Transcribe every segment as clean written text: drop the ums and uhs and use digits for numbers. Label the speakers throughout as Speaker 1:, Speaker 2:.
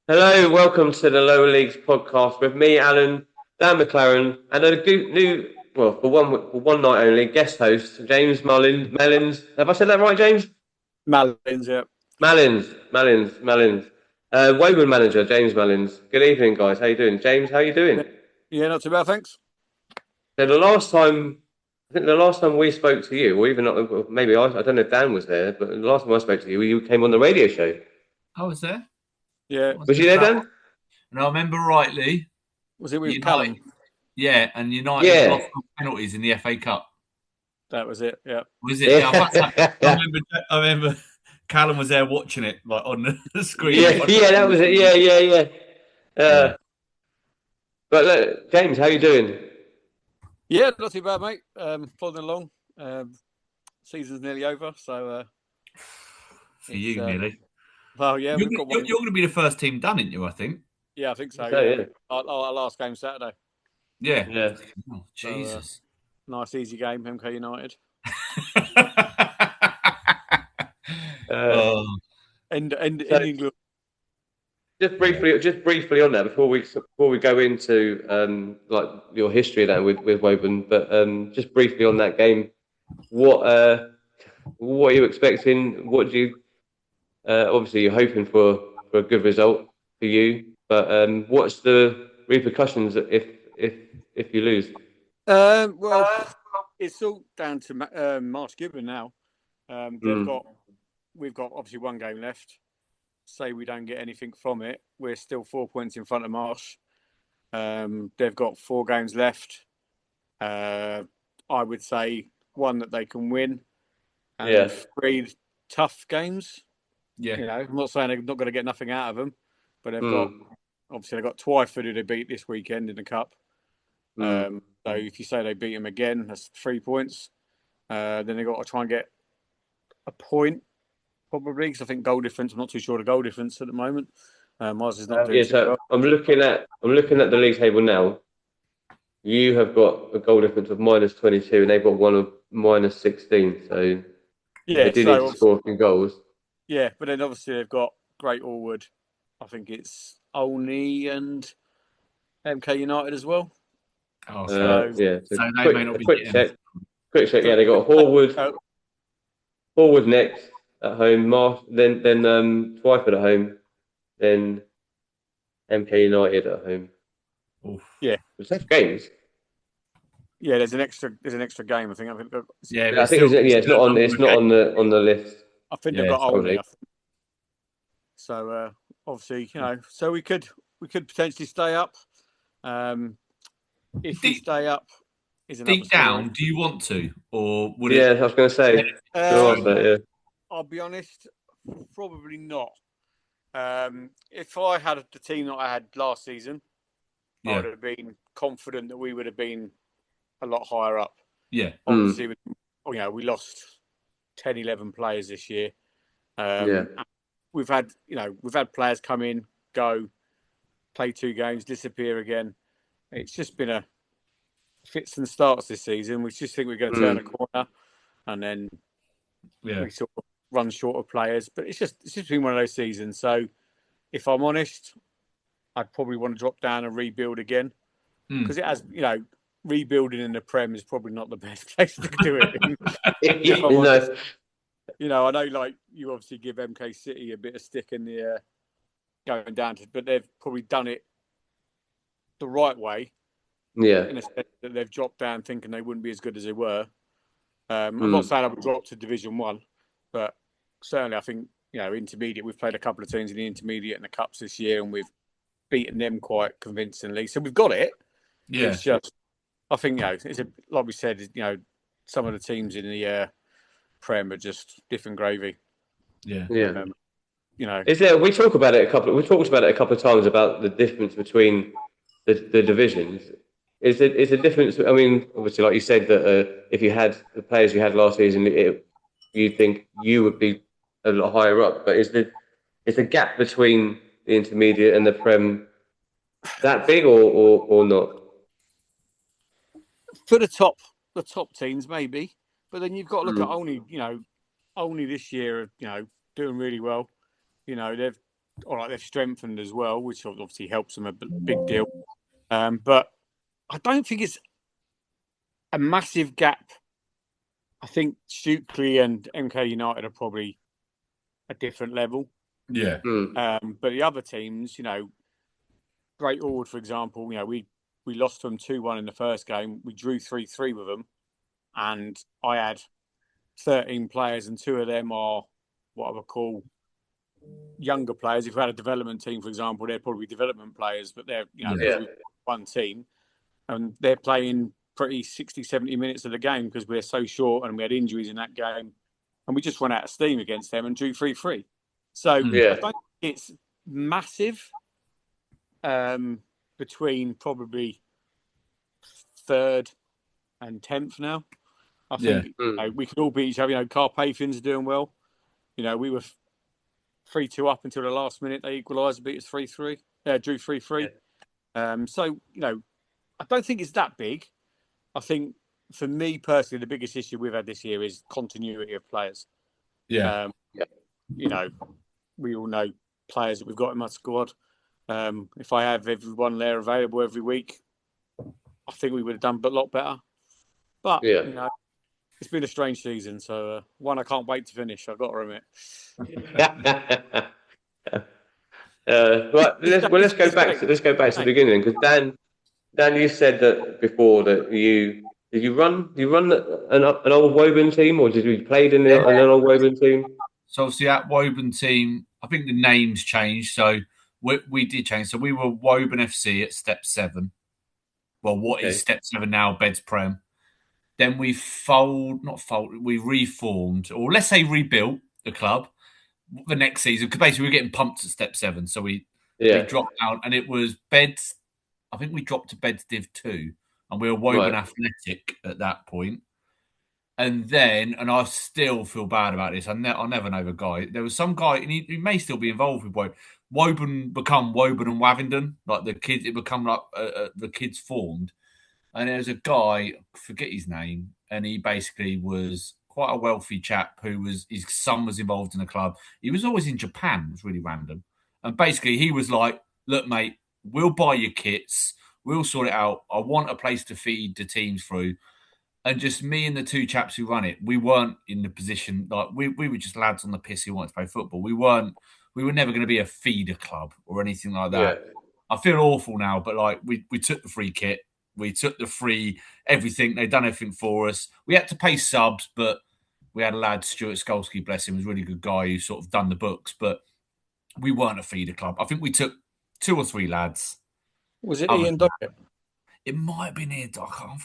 Speaker 1: Hello, welcome to the Lower Leagues podcast with me, Alan, Dan McLaren, and a new, well, for one night only, guest host, James Malins. Have I said that right, James?
Speaker 2: Malins, yeah.
Speaker 1: Malins. Woburn manager, James Malins. Good evening, guys. How you doing? James, how you doing?
Speaker 2: Yeah, not too bad, thanks.
Speaker 1: So I think the last time we spoke to you, or even maybe I don't know if Dan was there, but the last time I spoke to you, you came on the radio show.
Speaker 3: I was there.
Speaker 2: Yeah.
Speaker 1: Was you there, Dan?
Speaker 3: And I remember rightly,
Speaker 2: Was it with
Speaker 3: United,
Speaker 2: Callum?
Speaker 3: yeah, and United
Speaker 1: Yeah.
Speaker 3: lost on penalties in the FA Cup.
Speaker 2: That was it, yeah.
Speaker 3: Was it? Yeah, I
Speaker 1: Yeah.
Speaker 3: remember. I remember Callum was there watching it, like on the screen.
Speaker 1: Yeah, that was it. Yeah.
Speaker 3: Yeah.
Speaker 1: Uh, but look, James, how you doing?
Speaker 2: Yeah, not too bad, mate. Plodding along. Season's nearly over, so
Speaker 3: For you, nearly.
Speaker 2: well, yeah,
Speaker 3: You're,
Speaker 2: we've got
Speaker 3: you're,
Speaker 2: one.
Speaker 3: you're going to be the first team done, aren't you? I think.
Speaker 2: Yeah, I think so.
Speaker 1: So,
Speaker 2: Yeah,
Speaker 1: yeah.
Speaker 2: our last game Saturday.
Speaker 3: Yeah.
Speaker 1: Yeah.
Speaker 3: Oh,
Speaker 2: So,
Speaker 3: Jesus.
Speaker 2: nice, easy game, MK United.
Speaker 1: Uh,
Speaker 3: Oh,
Speaker 2: In
Speaker 1: so
Speaker 2: England.
Speaker 1: just briefly on that before we go into like your history then with Woburn, but just briefly on that game, what uh what are you expecting? What do you obviously you're hoping for a good result for you, but what's the repercussions if you lose?
Speaker 2: Well, it's all down to Marsh Gibbon now.
Speaker 1: Mm.
Speaker 2: We've got obviously one game left. Say we don't get anything from it, we're still 4 points in front of Marsh. They've got 4 games left. I would say one that they can win, and
Speaker 1: Yeah.
Speaker 2: 3 tough games.
Speaker 3: yeah.
Speaker 2: I'm not saying they're not going to get nothing out of them, but
Speaker 1: Mm.
Speaker 2: they've got Twyford who they beat this weekend in the cup.
Speaker 1: Mm.
Speaker 2: So if you say they beat them again, that's 3 points. Then they've got to try and get a point probably, because I think goal difference. I'm not too sure the goal difference at the moment. Mars is not doing
Speaker 1: Yeah,
Speaker 2: too
Speaker 1: so
Speaker 2: well.
Speaker 1: I'm looking at the league table now. You have got a goal difference of -22, and they've got one of -16. So they
Speaker 2: Yeah,
Speaker 1: do need to
Speaker 2: so
Speaker 1: score a few goals.
Speaker 2: yeah, but then obviously they've got Great Allwood. I think it's Olney and MK United as well.
Speaker 3: Oh,
Speaker 2: So
Speaker 1: Yeah. So
Speaker 3: so they may
Speaker 1: quick,
Speaker 3: not
Speaker 1: a
Speaker 3: be
Speaker 1: quick
Speaker 3: getting it.
Speaker 1: check. Quick check. Yeah,
Speaker 2: so
Speaker 1: they got Horwood,
Speaker 2: uh,
Speaker 1: Horwood next at home. Then Twyford at home. Then MK United at home.
Speaker 3: Oof.
Speaker 2: yeah,
Speaker 1: It's tough games.
Speaker 2: yeah. There's an extra game.
Speaker 3: Yeah, but
Speaker 1: I think it's not on. It's
Speaker 3: another
Speaker 1: not
Speaker 3: game.
Speaker 1: on the list
Speaker 2: I think they've
Speaker 3: Yeah.
Speaker 2: got Olney.
Speaker 1: currently.
Speaker 2: I think. So obviously, so we could potentially stay up. Um, if we
Speaker 3: Deep,
Speaker 2: stay up, is another
Speaker 3: deep
Speaker 2: story.
Speaker 3: down, do you want to, or would
Speaker 1: Yeah,
Speaker 3: it?
Speaker 1: I was going to say. Going to ask
Speaker 2: Um,
Speaker 1: that. Yeah.
Speaker 2: I'll be honest, probably not. If I had the team that I had last season, I would
Speaker 3: Yeah.
Speaker 2: have been confident that we would have been a lot higher up.
Speaker 3: Yeah.
Speaker 1: Mm.
Speaker 2: Obviously, we lost 10, 11 players this year.
Speaker 1: Yeah.
Speaker 2: We've had players come in, go, play 2 games, disappear again. It's just been a fits and starts this season. We just think we're going to turn a
Speaker 1: Mm.
Speaker 2: corner, and then
Speaker 3: Yeah.
Speaker 2: we sort of run short of players. But it's just been one of those seasons. So if I'm honest, I'd probably want to drop down and rebuild again,
Speaker 3: Mm.
Speaker 2: because it has, rebuilding in the Prem is probably not the best place to do it in, if I'm
Speaker 1: You
Speaker 2: honest.
Speaker 1: know.
Speaker 2: I know, like, you obviously give MK City a bit of stick in the going down to, but they've probably done it the right way,
Speaker 1: Yeah.
Speaker 2: in a sense that they've dropped down thinking they wouldn't be as good as they were. I'm not
Speaker 1: Mm.
Speaker 2: saying I would drop to Division 1, but certainly I think, intermediate, we've played a couple of teams in the intermediate and the cups this year, and we've beaten them quite convincingly. So we've got it.
Speaker 3: Yeah.
Speaker 2: It's just, I think, like we said, some of the teams in the Prem are just different gravy.
Speaker 3: Yeah.
Speaker 1: Yeah.
Speaker 2: Um, you know,
Speaker 1: Is there? We talked about it a couple of times about the difference between the divisions. Is the difference? I mean, obviously, like you said, that if you had the players you had last season, you think you would be a lot higher up. But is the gap between the intermediate and the Prem that big, or not?
Speaker 2: for the top teams maybe, but then you've got to look at
Speaker 1: Mm.
Speaker 2: only this year, doing really well. They've all right, they've strengthened as well, which obviously helps them a big deal. But I don't think it's a massive gap. I think Stukely and MK United are probably a different level.
Speaker 3: Yeah.
Speaker 2: But the other teams, Great Orwood, for example, we lost to them 2-1 in the first game. We drew 3-3 with them. And I had 13 players, and 2 of them are what I would call younger players. If we had a development team, for example, they're probably development players, but they're, one team. And they're playing pretty 60, 70 minutes of the game because we're so short and we had injuries in that game. And we just run out of steam against them and drew 3-3. So I don't think it's massive between probably 3rd and 10th now. I think we could all beat each other. Carpathians are doing well. We were 3-2 up until the last minute. They equalised, beat us 3-3. Drew 3-3. So, I don't think it's that big. I think, for me personally, the biggest issue we've had this year is continuity of players.
Speaker 3: Yeah.
Speaker 2: We all know players that we've got in my squad. If I have everyone there available every week, I think we would have done a lot better. But, it's been a strange season. So, one I can't wait to finish, I've got to admit.
Speaker 1: Right, let's go back to the beginning, because Dan, you said that before that you run an old Woburn team, or did you played in an old Woburn team?
Speaker 3: So obviously that Woburn team, I think the names changed. So we did change. So we were Woburn FC at Step 7. Well, what is Step 7 now? Beds Prem. Then we we reformed, or let's say rebuilt the club the next season, because basically we were getting pumped at Step 7. So we dropped out, and it was Beds. I think we dropped to Beds Div 2, and we were Woburn Athletic at that point. And then, and I still feel bad about this, I'll never know the guy. There was some guy, and he may still be involved with Woburn. Woburn become Woburn and Wavendon, like the kids, it become like the kids formed. And there's a guy, I forget his name, and he basically was quite a wealthy chap his son was involved in the club. He was always in Japan. It was really random. And basically he was like, look, mate, we'll buy your kits. We'll sort it out. I want a place to feed the teams through. And just me and the 2 chaps who run it, we weren't in the position, like we were just lads on the piss who wanted to play football. We were never going to be a feeder club or anything like that. Yeah. I feel awful now, but like we took the free kit. We took the free everything. They'd done everything for us. We had to pay subs, but we had a lad, Stuart Skolsky, bless him, was a really good guy who sort of done the books, but we weren't a feeder club. I think we took 2 or 3 lads.
Speaker 2: Was it Ian Dockett?
Speaker 3: It might have been Ian Dockett.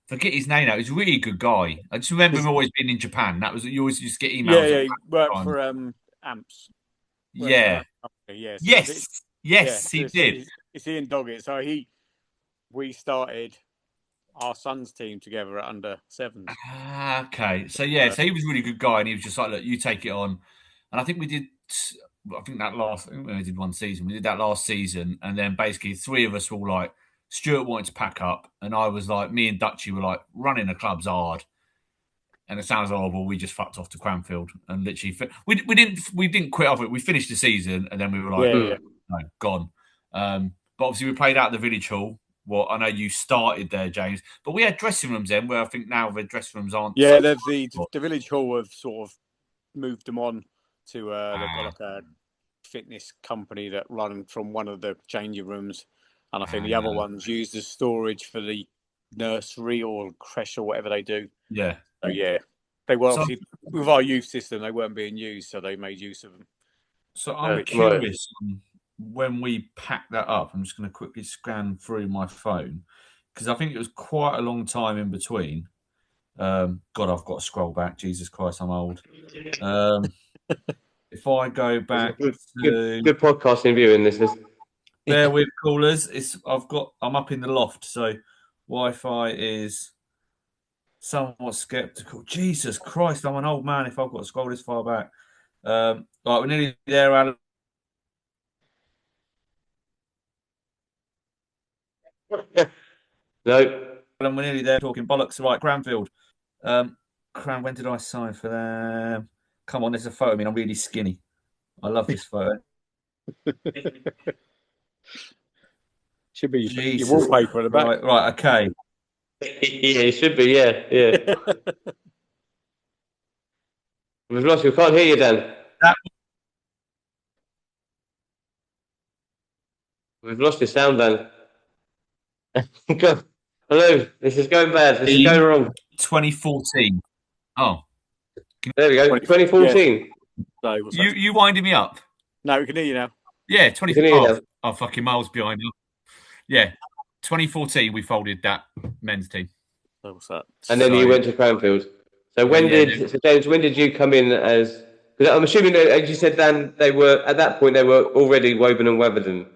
Speaker 3: Forget his name now. He's a really good guy. I just remember him always being in Japan. That was, you always just get emails.
Speaker 2: Yeah, he worked for Amps.
Speaker 3: Yeah. Yes, he did.
Speaker 2: It's Ian Doggett. So we started our son's team together at under 7s.
Speaker 3: Okay. So so he was a really good guy, and he was just like, look, you take it on. And I think we did, we did one season. We did that last season, and then basically 3 of us were all like, Stuart wanted to pack up, and I was like, me and Dutchy were like, running the club's hard. And it sounds horrible. We just fucked off to Cranfield and literally we didn't quit off it. We finished the season, and then we were like, no, gone. But obviously we played out at the Village Hall. Well, I know you started there, James, but we had dressing rooms then, where I think now the dressing rooms aren't.
Speaker 2: Yeah, the Village Hall have sort of moved them on to they've got like a fitness company that run from one of the changing rooms, and I think the other ones use the storage for the nursery or creche or whatever they do.
Speaker 3: Yeah.
Speaker 2: So they were obviously with our youth system, they weren't being used, so they made use of them.
Speaker 3: So I'm curious. When we packed that up, I'm just going to quickly scan through my phone, because I think it was quite a long time in between. God, I've got to scroll back. Jesus Christ, I'm old. If I go back,
Speaker 1: good podcasting viewing. This is
Speaker 3: there with callers. I'm up in the loft, so Wi-Fi is somewhat skeptical. Jesus Christ, I'm an old man if I've got to scroll this far back. Right, we're nearly there, Alan.
Speaker 1: No.
Speaker 3: We're nearly there talking bollocks. Right, Cranfield. When did I sign for them? Come on, there's a photo. I mean, I'm really skinny. I love this photo.
Speaker 2: Should be your
Speaker 3: Jesus.
Speaker 2: wallpaper at the back.
Speaker 3: Right, okay.
Speaker 1: Yeah, it should be. Yeah. We've lost you. We can't hear you, Dan.
Speaker 3: That
Speaker 1: We've lost your sound, Dan. Go. Hello. This is going bad. This is
Speaker 3: team,
Speaker 1: going wrong.
Speaker 3: 2014. Oh,
Speaker 1: There we go. 2014.
Speaker 2: So, what's that?
Speaker 3: you winding me up?
Speaker 2: No, we can hear you now.
Speaker 3: Yeah,
Speaker 1: You
Speaker 3: 20.
Speaker 1: can hear you now.
Speaker 3: I'm fucking miles behind you. Yeah, 2014. We folded that men's team.
Speaker 2: So, what's that?
Speaker 1: And then you went to Cranfield. So so James, when did you come in as? Because I'm assuming that, as you said, Dan, they were at that point they were already Woburn and Waverden.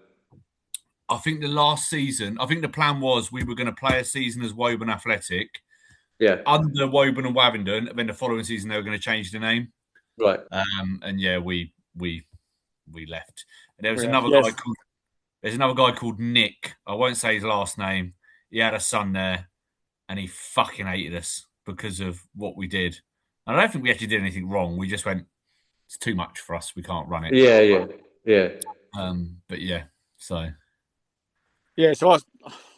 Speaker 3: I think the last season. I think the plan was we were going to play a season as Woburn Athletic.
Speaker 1: Yeah.
Speaker 3: Under Woburn and Wavendon, and then the following season they were going to change the name.
Speaker 1: Right.
Speaker 3: And yeah, we left. And there was another guy called. There's another guy called Nick. I won't say his last name. He had a son there, and he fucking hated us because of what we did. And I don't think we actually did anything wrong. We just went, it's too much for us. We can't run it.
Speaker 1: Yeah.
Speaker 3: But yeah, so.
Speaker 2: Yeah, so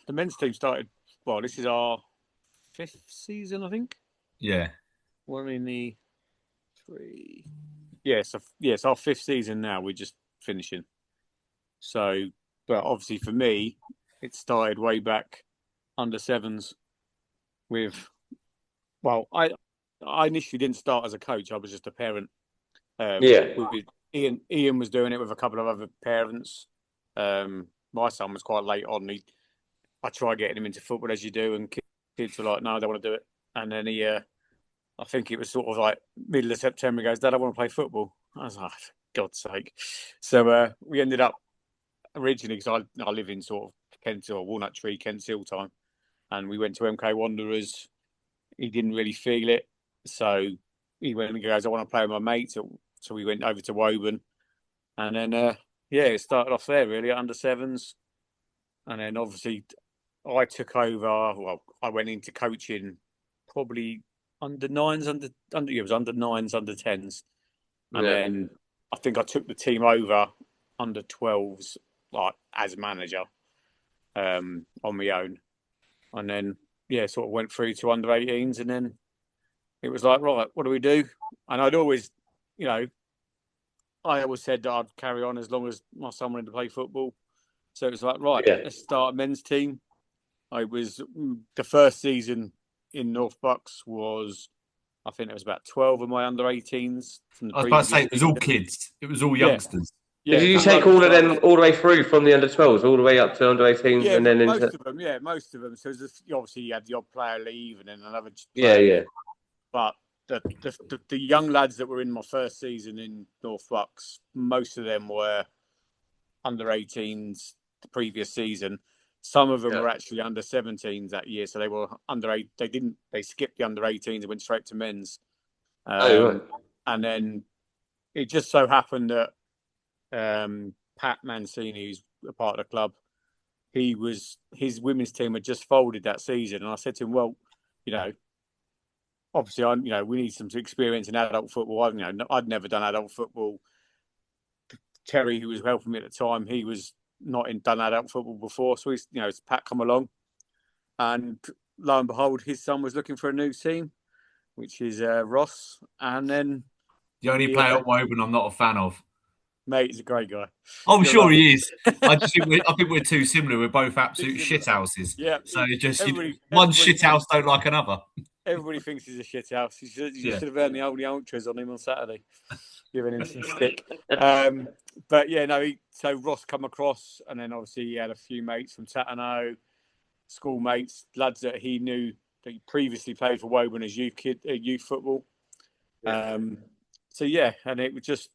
Speaker 2: the men's team started. Well, this is our 5th season, I think.
Speaker 3: Yeah.
Speaker 2: We're in the 3. Yeah, so it's our 5th season now. We're just finishing. So, but obviously for me, it started way back under 7s with. Well, I initially didn't start as a coach. I was just a parent. Ian was doing it with a couple of other parents. My son was quite late on. I tried getting him into football as you do, and kids were like, "No, I don't want to do it." And then I think it was sort of like middle of September. He goes, "Dad, I want to play football." I was like, "For God's sake!" So we ended up originally, because I live in sort of Kent or Walnut Tree, Kent Hill time, and we went to MK Wanderers. He didn't really feel it, so he went and goes, "I want to play with my mates." So we went over to Woburn, and then it started off there really at under 7s, and then obviously I took over. Well, I went into coaching probably under 9s, it was under 9s, under 10s, and then I think I took the team over under 12s like as manager on my own, and then sort of went through to under 18s, and then it was like, right, what do we do? And I'd always, I always said that I'd carry on as long as my son wanted to play football. So it was like, right, let's start a men's team. The first season in North Bucks was, I think it was about 12 of my under 18s. From the
Speaker 3: I was about to say, it was all kids. It was all youngsters.
Speaker 1: Yeah. Did you take all of them all the way through from the under 12s, all the way up to under 18s?
Speaker 2: Yeah,
Speaker 1: and then
Speaker 2: most of them. So obviously you had the odd player leave and then another
Speaker 1: player. Yeah.
Speaker 2: But the young lads that were in my first season in North Bucks, most of them were under 18s the previous season. Some of them were actually under 17s that year, so they were under 8. They skipped the under 18s and went straight to men's.
Speaker 1: Right.
Speaker 2: And then it just so happened that Pat Mancini, who's a part of the club, his women's team had just folded that season, and I said to him, "Well, obviously, we need some experience in adult football. I'd never done adult football. Terry, who was helping me at the time, he was not done adult football before, so Pat come along, and lo and behold, his son was looking for a new team, which is Ross, and then
Speaker 3: the only player at Woburn I'm not a fan of.
Speaker 2: Mate, he's a great guy.
Speaker 3: I'm sure he is. I think we're too similar. We're both absolute shithouses.
Speaker 2: Yeah.
Speaker 3: So one shithouse don't like another.
Speaker 2: Everybody thinks he's a shithouse. You should have earned the only ultras on him on Saturday, giving him some stick. But so Ross come across, and then obviously he had a few mates from Tatano, schoolmates, lads that he knew that he previously played for Woburn as youth football. And it was just.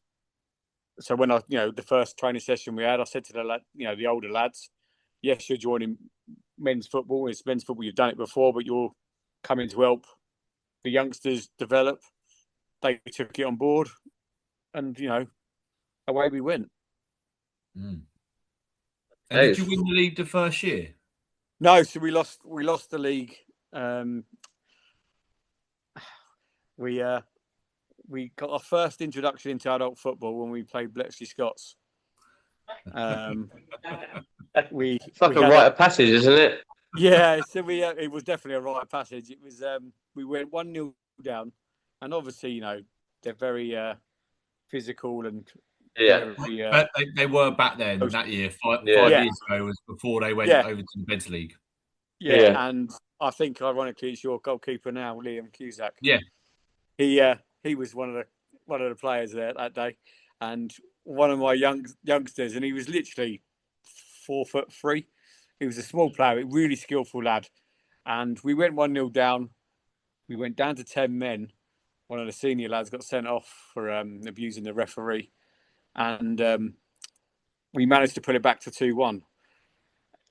Speaker 2: So when the first training session we had, I said to the older lads, "Yes, you're joining men's football. It's men's football. You've done it before, but you're coming to help the youngsters develop." They took it on board, and away we went.
Speaker 3: And did you win the league the first year?
Speaker 2: No, so we lost the league. We got our first introduction into adult football when we played Bletchley Scots. We
Speaker 1: It's like
Speaker 2: we
Speaker 1: a
Speaker 2: had
Speaker 1: rite of passage, isn't it?
Speaker 2: yeah, so it was definitely a rite of passage. It was we went 1-0 down, and obviously they're very physical and
Speaker 1: Yeah,
Speaker 2: very
Speaker 3: But they were back then that year. Five
Speaker 1: yeah,
Speaker 2: yeah,
Speaker 3: years ago was before they went
Speaker 2: yeah,
Speaker 3: over to the Beds League.
Speaker 2: yeah,
Speaker 1: yeah.
Speaker 2: and I think ironically it's your goalkeeper now, Liam Cusack.
Speaker 3: Yeah,
Speaker 2: He was one of the players there that day, and one of my youngsters, and he was literally 4'3". He was a small player, a really skillful lad, and we went 1-0 down. We went down to 10 men. One of the senior lads got sent off for abusing the referee, and we managed to put it back to 2-1.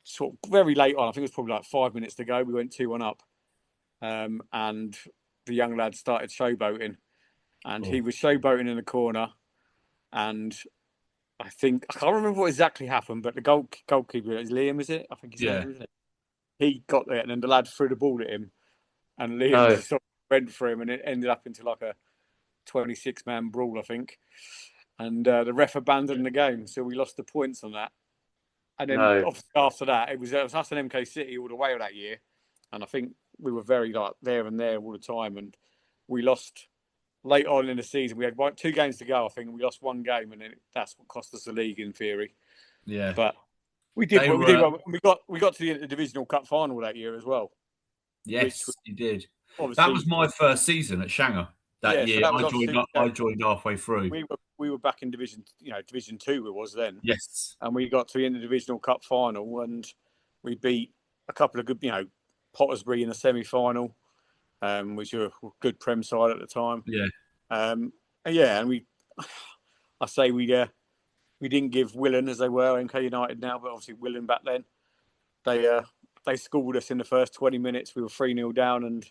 Speaker 2: Sort of very late on, I think it was probably like 5 minutes to go. We went 2-1 up, and the young lad started showboating, and he was showboating in the corner, and I can't remember what exactly happened, but the goalkeeper is Liam, is it? I think his name, isn't it? He got there, and then the lad threw the ball at him, and Liam
Speaker 1: Oh,
Speaker 2: sort of went for him, and it ended up into like a 26-man brawl, I think. And the ref abandoned the game, so we lost the points on that. And then
Speaker 1: no.
Speaker 2: obviously after that, it was us and MK City all the way that year, and I think we were very like there and there all the time, and we lost late on in the season. We had 2 games to go, I think, and we lost 1 game, and then that's what cost us the league in theory.
Speaker 3: yeah.
Speaker 2: But we did
Speaker 3: They
Speaker 2: what we
Speaker 3: were.
Speaker 2: did. We got to the divisional cup final that year as well, which was
Speaker 3: Yes, you did. That was
Speaker 2: obviously
Speaker 3: my first season at Shanger that
Speaker 2: yeah. So
Speaker 3: year.
Speaker 2: that was
Speaker 3: I joined halfway through.
Speaker 2: we were back in Division 2 it was then,
Speaker 3: Yes.
Speaker 2: and we got to the divisional cup final, and we beat a couple of good Pottersbury in the semi final, which were a good Prem side at the time.
Speaker 3: Yeah.
Speaker 2: And I say we didn't give Willen as they were MK United now, but obviously Willen back then they schooled us in the first 20 minutes. We were 3-0 down, and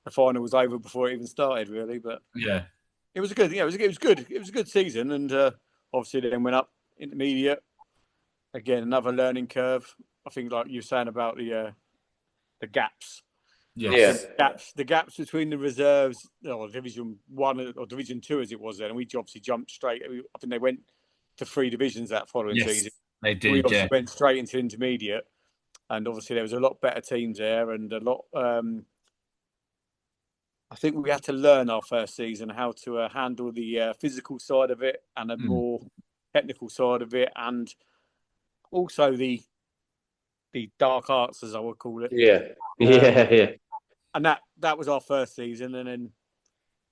Speaker 2: the final was over before it even started, really. But
Speaker 3: Yeah.
Speaker 2: it was a good, it was good. It was a good season, and obviously then went up intermediate. Again, another learning curve. I think, like you were saying about the gaps.
Speaker 3: Yes.
Speaker 2: The gaps between the reserves, or Division 1 or Division 2 as it was then, and we obviously jumped straight. I think they went to 3 divisions that following
Speaker 3: Yes,
Speaker 2: season.
Speaker 3: they
Speaker 2: So we
Speaker 3: did.
Speaker 2: obviously
Speaker 3: Yeah.
Speaker 2: went straight into intermediate, and obviously there was a lot better teams there, and a lot. I think we had to learn our first season how to handle the physical side of it and a more technical side of it, and also the dark arts, as I would call it.
Speaker 1: Yeah, yeah.
Speaker 2: And that was our first season, and then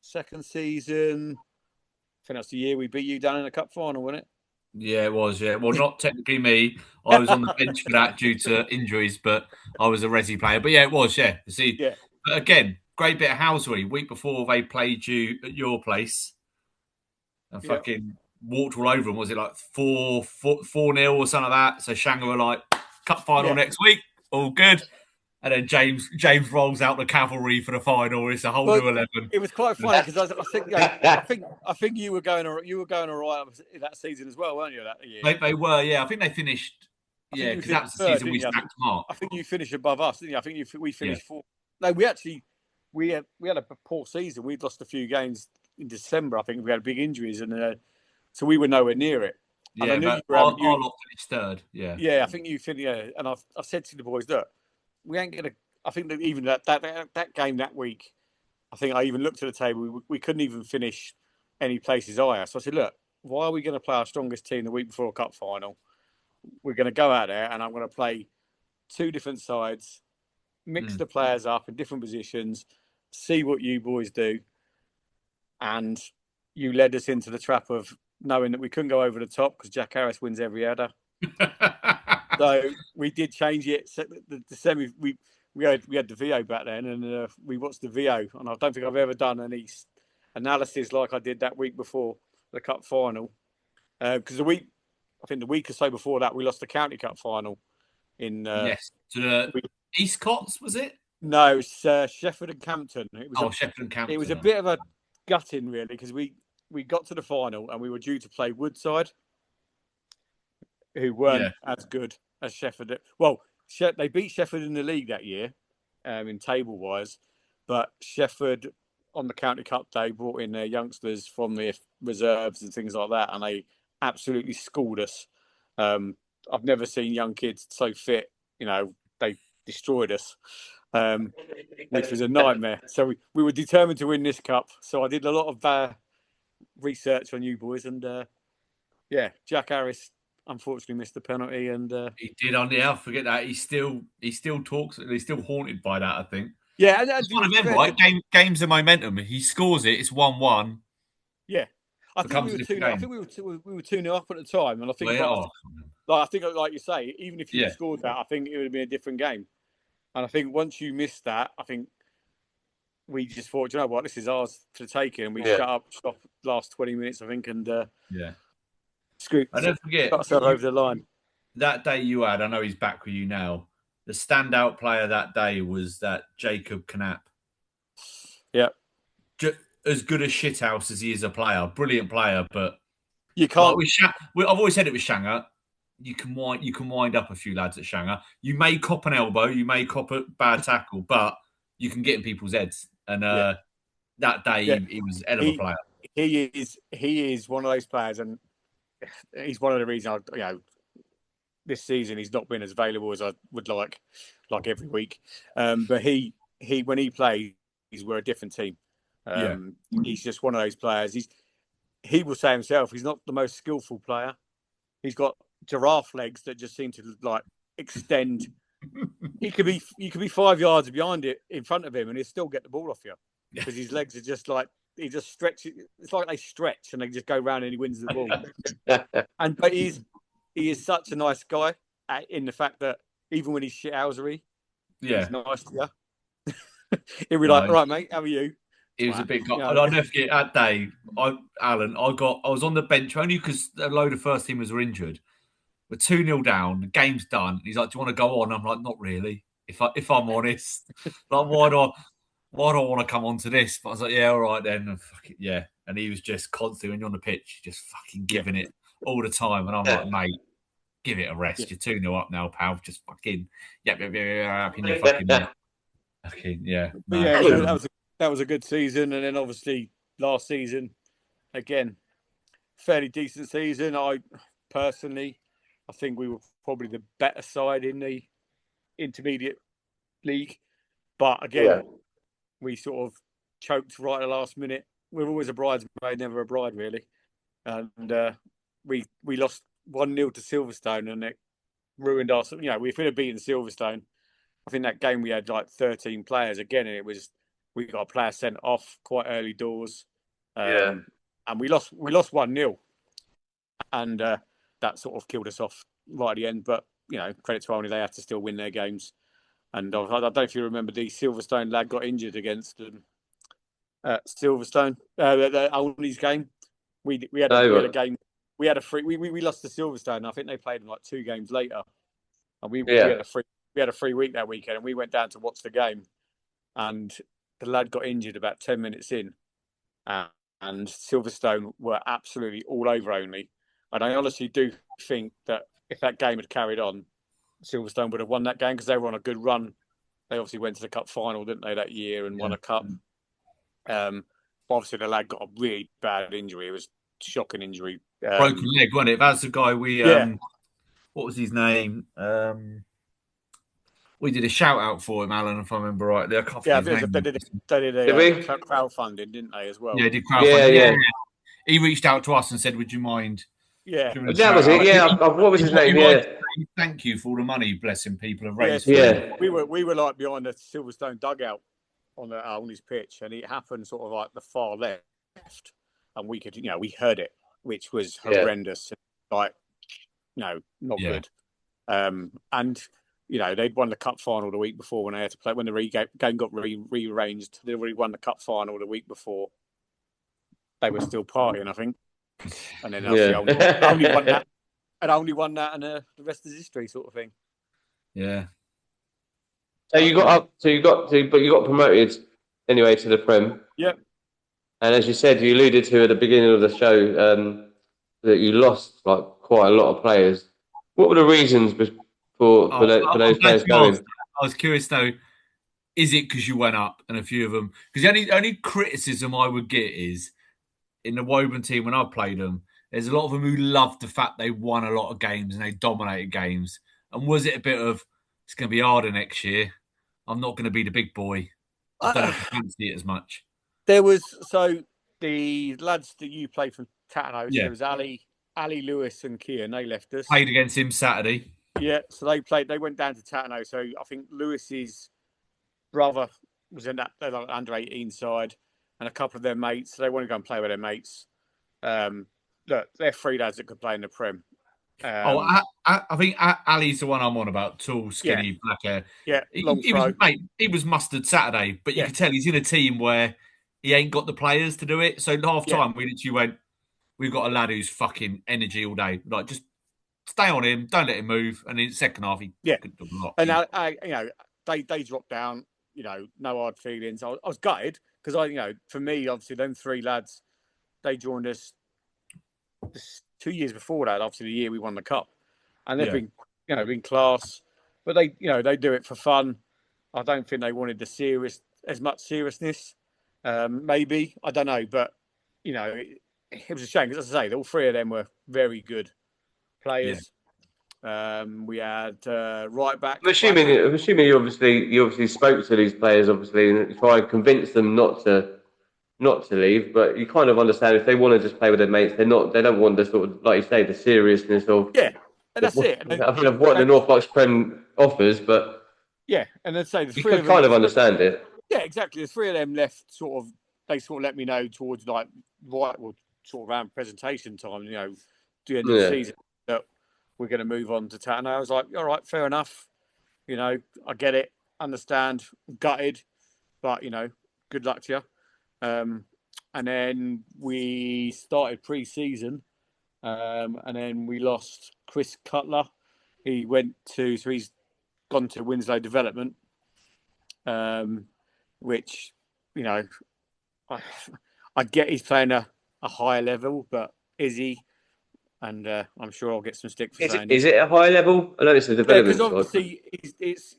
Speaker 2: second season, I think that's the year we beat you down in the cup final, wasn't it?
Speaker 3: Yeah, it was. Yeah. Well, not technically me. I was on the bench for that due to injuries, but I was a Resi player. But yeah, it was. Yeah. See,
Speaker 2: Yeah.
Speaker 3: but again, great bit of housery. Week before they played you at your place, and fucking walked all over them. Was it like 4-0 or something like that? So Shanger were like, cup final next week, all good. And then James rolls out the cavalry for the final. It's a whole new 11.
Speaker 2: It was quite funny because I think you were going all right that season as well, weren't you? That year
Speaker 3: They were, yeah. I think they finished, yeah, because that was the season we sacked Mark.
Speaker 2: I think you finished above us, didn't you? I think we finished 4. No, we had a poor season. We'd lost a few games in December. I think we had big injuries, and so we were nowhere near it.
Speaker 3: Yeah,
Speaker 2: and I knew
Speaker 3: but our lot finished third. Yeah,
Speaker 2: yeah. I think you finished. Yeah, and I said to the boys, look, we ain't gonna. I think that even that game that week, I think I even looked at the table. We couldn't even finish any places higher. So I said, look, why are we going to play our strongest team the week before a cup final? We're going to go out there, and I'm going to play 2 different sides, mix the players up in different positions, see what you boys do. And you led us into the trap of knowing that we couldn't go over the top because Jack Harris wins every header. So we did change it. So the semi, we had the VO back then, and we watched the VO, and I don't think I've ever done any analysis like I did that week before the cup final. Because the week or so before that, we lost the county cup final in
Speaker 3: yes, to the East Cots, was it?
Speaker 2: No, it's Shefford and Campton. It was
Speaker 3: Shefford and Campton.
Speaker 2: It was a bit of a gutting, really, because we got to the final and we were due to play Woodside, who weren't as good as Shefford. Well, they beat Shefford in the league that year, in table wise, but Shefford on the county cup day brought in their youngsters from their reserves and things like that, and they absolutely schooled us. I've never seen young kids so fit. They destroyed us, which was a nightmare. So we were determined to win this cup. So I did a lot of research on you boys, and Jack Harris unfortunately missed the penalty, and
Speaker 3: he did on the out. Forget that. He still talks. He's still haunted by that. I think.
Speaker 2: Yeah,
Speaker 3: It's one of them, right? Games of momentum. He scores it. It's 1-1.
Speaker 2: Yeah, I think we were 2-0. I think we were 2-0 up at the time, and I think like you say, even if you scored that, I think it would have been a different game. And I think once you missed that, I think we just thought, you know what, this is ours for the taking, and we shut up last 20 minutes, I think, and screwed.
Speaker 3: I don't forget,
Speaker 2: got ourselves over the line.
Speaker 3: That day you had, I know he's back with you now. The standout player that day was that Jacob Knapp.
Speaker 2: Yeah.
Speaker 3: As good a shithouse as he is a player, brilliant player, but
Speaker 2: you can't.
Speaker 3: I've always said it with Shanger. You can wind up a few lads at Shanger. You may cop an elbow, you may cop a bad tackle, but you can get in people's heads. And that day he was a hell of a player.
Speaker 2: He is one of those players, and he's one of the reasons this season he's not been as available as I would like every week. But he when he plays, we're a different team. He's just one of those players. He will say himself, he's not the most skillful player. He's got giraffe legs that just seem to extend. You could be 5 yards behind it in front of him, and he'll still get the ball off you because his legs are just he just stretches. It's like they stretch and they just go round and he wins the ball. But he is such a nice guy in the fact that even when he's shithousery, he's nice to you. He'll be like, "All right, mate, how are you?"
Speaker 3: He was a big guy. I'll never forget that day. I was on the bench only because a load of first teamers were injured. We're 2-0 down. The game's done. He's like, "Do you want to go on?" I'm like, "Not really. If I'm honest, why do I want to come on to this?" But I was like, "Yeah, all right then." And fuck it, yeah. And he was just constantly when you're on the pitch, just fucking giving it all the time. And I'm like, "Mate, give it a rest. You're 2-0 up now, pal. Just fucking up in your fucking fucking yeah."
Speaker 2: No. That was a good season, and then obviously last season, again, fairly decent season. I think we were probably the better side in the intermediate league, but again, we sort of choked right at the last minute. We're always a bridesmaid, never a bride, really. And we lost 1-0 to Silverstone, and it ruined us. If we'd have beaten Silverstone, I think that game we had 13 players again, and we got a player sent off quite early doors, and we lost 1-0, and that sort of killed us off right at the end. But credit to Olney, they had to still win their games. And I don't know if you remember, the Silverstone lad got injured against Silverstone. Olney's game. We had a game. We had a free. We lost to Silverstone. I think they played them 2 games later, and we had a free week that weekend, and we went down to watch the game, and the lad got injured about 10 minutes in, and Silverstone were absolutely all over Olney. And I honestly do think that if that game had carried on, Silverstone would have won that game because they were on a good run. They obviously went to the cup final, didn't they, that year, and won a cup. Obviously, the lad got a really bad injury. It was a shocking injury.
Speaker 3: Broken leg, wasn't it? That's the guy we... what was his name? We did a shout out for him, Alan, if I remember rightly. I can't
Speaker 2: they did a crowdfunding, didn't they, as well?
Speaker 3: Yeah, did crowdfunding. Yeah. He reached out to us and said, "Would you mind?"
Speaker 2: Yeah,
Speaker 1: that was it. Yeah, what was his name? Yeah,
Speaker 3: thank you for all the money, blessing people have raised.
Speaker 1: Yeah,
Speaker 2: we were behind the Silverstone dugout on his pitch, and it happened sort of the far left, and we could, we heard it, which was horrendous. Not good. And they'd won the cup final the week before when they had to play. When the game got rearranged, they already won the cup final the week before. They were still partying, I think. And then only won that, and the rest is history, sort of thing.
Speaker 3: Yeah.
Speaker 1: So you got up. But you got promoted anyway to the Prem.
Speaker 2: Yeah.
Speaker 1: And as you said, you alluded to at the beginning of the show that you lost quite a lot of players. What were the reasons for those players going?
Speaker 3: I was curious though. Is it because you went up and a few of them? Because the only criticism I would get is in the Woburn team when I played them, There's a lot of them who loved the fact they won a lot of games and they dominated games. And was it a bit of, it's going to be harder next year? I'm not going to be the big boy. I don't know if I fancy it as much.
Speaker 2: There was, so the lads that you played from Tatano, so
Speaker 3: Yeah.
Speaker 2: there was Ali, Lewis and Kian, they left us.
Speaker 3: Played against him Saturday.
Speaker 2: Yeah, so they went down to Tatano. So I think Lewis's brother was in that, they're like under 18 side, and a couple of their mates, so they want to go and play with their mates. Look, they're three lads that could play in the Prem.
Speaker 3: I think Ali's the one I'm on about. Tall, skinny, black hair.
Speaker 2: Yeah, long throw.
Speaker 3: He was mustard Saturday, but you can tell he's in a team where he ain't got the players to do it. So half time, we literally went, we've got a lad who's fucking energy all day. Like, just stay on him, don't let him move. And in the second half, he could do a lot.
Speaker 2: And they dropped down. No hard feelings. I was gutted because for me, obviously, them three lads, they joined us 2 years before that. Obviously, the year we won the cup, and they've been class. But they do it for fun. I don't think they wanted as much seriousness. Maybe, I don't know, but it was a shame because, as I say, all three of them were very good players. We had right back.
Speaker 1: I'm assuming you obviously spoke to these players, obviously, and try and convince them not to leave. But you kind of understand if they want to just play with their mates, they don't want the sort of, like you say, the seriousness of
Speaker 2: and that's it.
Speaker 1: Of what the North Bucks Prem offers, but
Speaker 2: and then say the
Speaker 1: you
Speaker 2: three
Speaker 1: could
Speaker 2: of them,
Speaker 1: kind of understand it.
Speaker 2: Yeah, exactly. The three of them left they let me know towards sort of around presentation time, the end of the season, that we're going to move on to Tatton. I was like, all right, fair enough. I get it, understand, gutted, but good luck to you. And then we started pre-season, and then we lost Chris Cutler. He's gone to Winslow Development, which I get he's playing a higher level, but is he? And I'm sure I'll get some stick for saying
Speaker 1: is it a high level? I know it's a development.
Speaker 2: Because obviously it's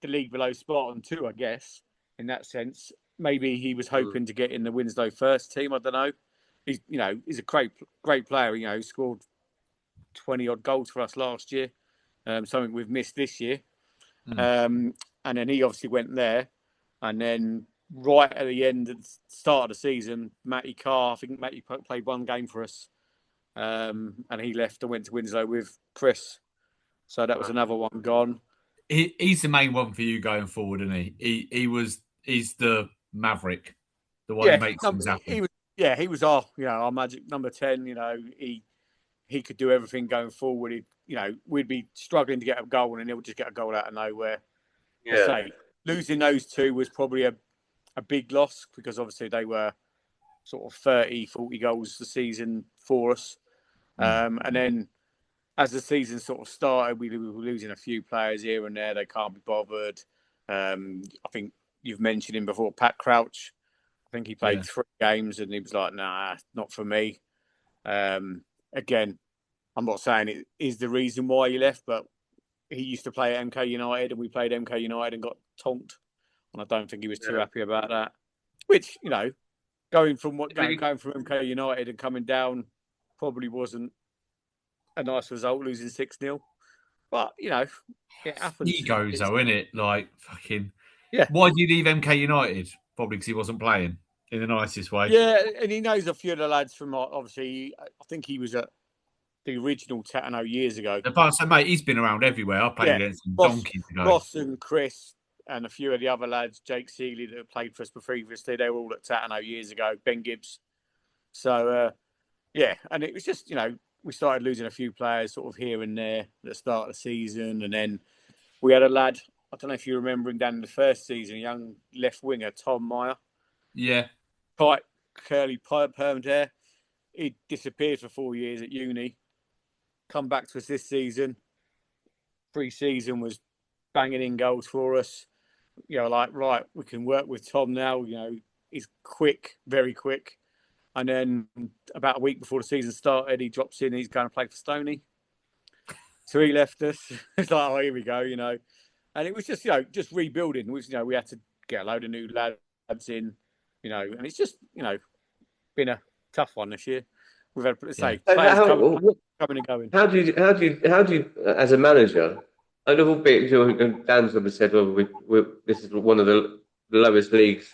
Speaker 2: the league below Spartan 2, I guess, in that sense. Maybe he was hoping to get in the Winslow first team. I don't know. He's a great player. He scored 20 odd goals for us last year. Something we've missed this year. And then he obviously went there, and then right at the end of the start of the season, Matty Carr, I think Matty played one game for us, and he left and went to Winslow with Chris. So that was another one gone.
Speaker 3: He's the main one for you going forward, isn't he? He's the maverick, the one who makes things happen.
Speaker 2: He was our magic number 10. He could do everything going forward. We'd be struggling to get a goal, and he'll just get a goal out of nowhere. Losing those two was probably a big loss, because obviously they were sort of 30, 40 goals a season for us. And then as the season sort of started, we were losing a few players here and there. They can't be bothered. I think you've mentioned him before, Pat Crouch. I think he played 3 games and he was like, nah, not for me. Again, I'm not saying it is the reason why he left, but he used to play at MK United, and we played MK United and got tonked. And I don't think he was too happy about that. Which, going from MK United and coming down probably wasn't a nice result, losing 6-0. But, it happens.
Speaker 3: Egos, though, innit? Like, fucking... Yeah. Why did you leave MK United? Probably because he wasn't playing in the nicest way.
Speaker 2: Yeah, and he knows a few of the lads from, obviously, I think he was at the original Tatano years ago.
Speaker 3: So, mate, he's been around everywhere. I played against him donkeys ago.
Speaker 2: Ross and Chris and a few of the other lads, Jake Seeley, that played for us previously, they were all at Tatano years ago, Ben Gibbs. So, and it was just, we started losing a few players sort of here and there at the start of the season. And then we had a lad, I don't know if you remember him down in the first season, a young left winger, Tom Meyer.
Speaker 3: Yeah.
Speaker 2: Quite curly, permed hair. He disappeared for 4 years at uni. Come back to us this season. Pre-season was banging in goals for us. Right, we can work with Tom now. He's quick, very quick. And then about a week before the season started, he drops in. He's going to play for Stoney. So he left us. It's like, oh, here we go, And it was just, just rebuilding. We had to get a load of new lads in, and it's just, been a tough one this year. We've had
Speaker 1: So
Speaker 2: players coming and going.
Speaker 1: how do you, as a manager, and albeit Dan's always said, well, this is one of the lowest leagues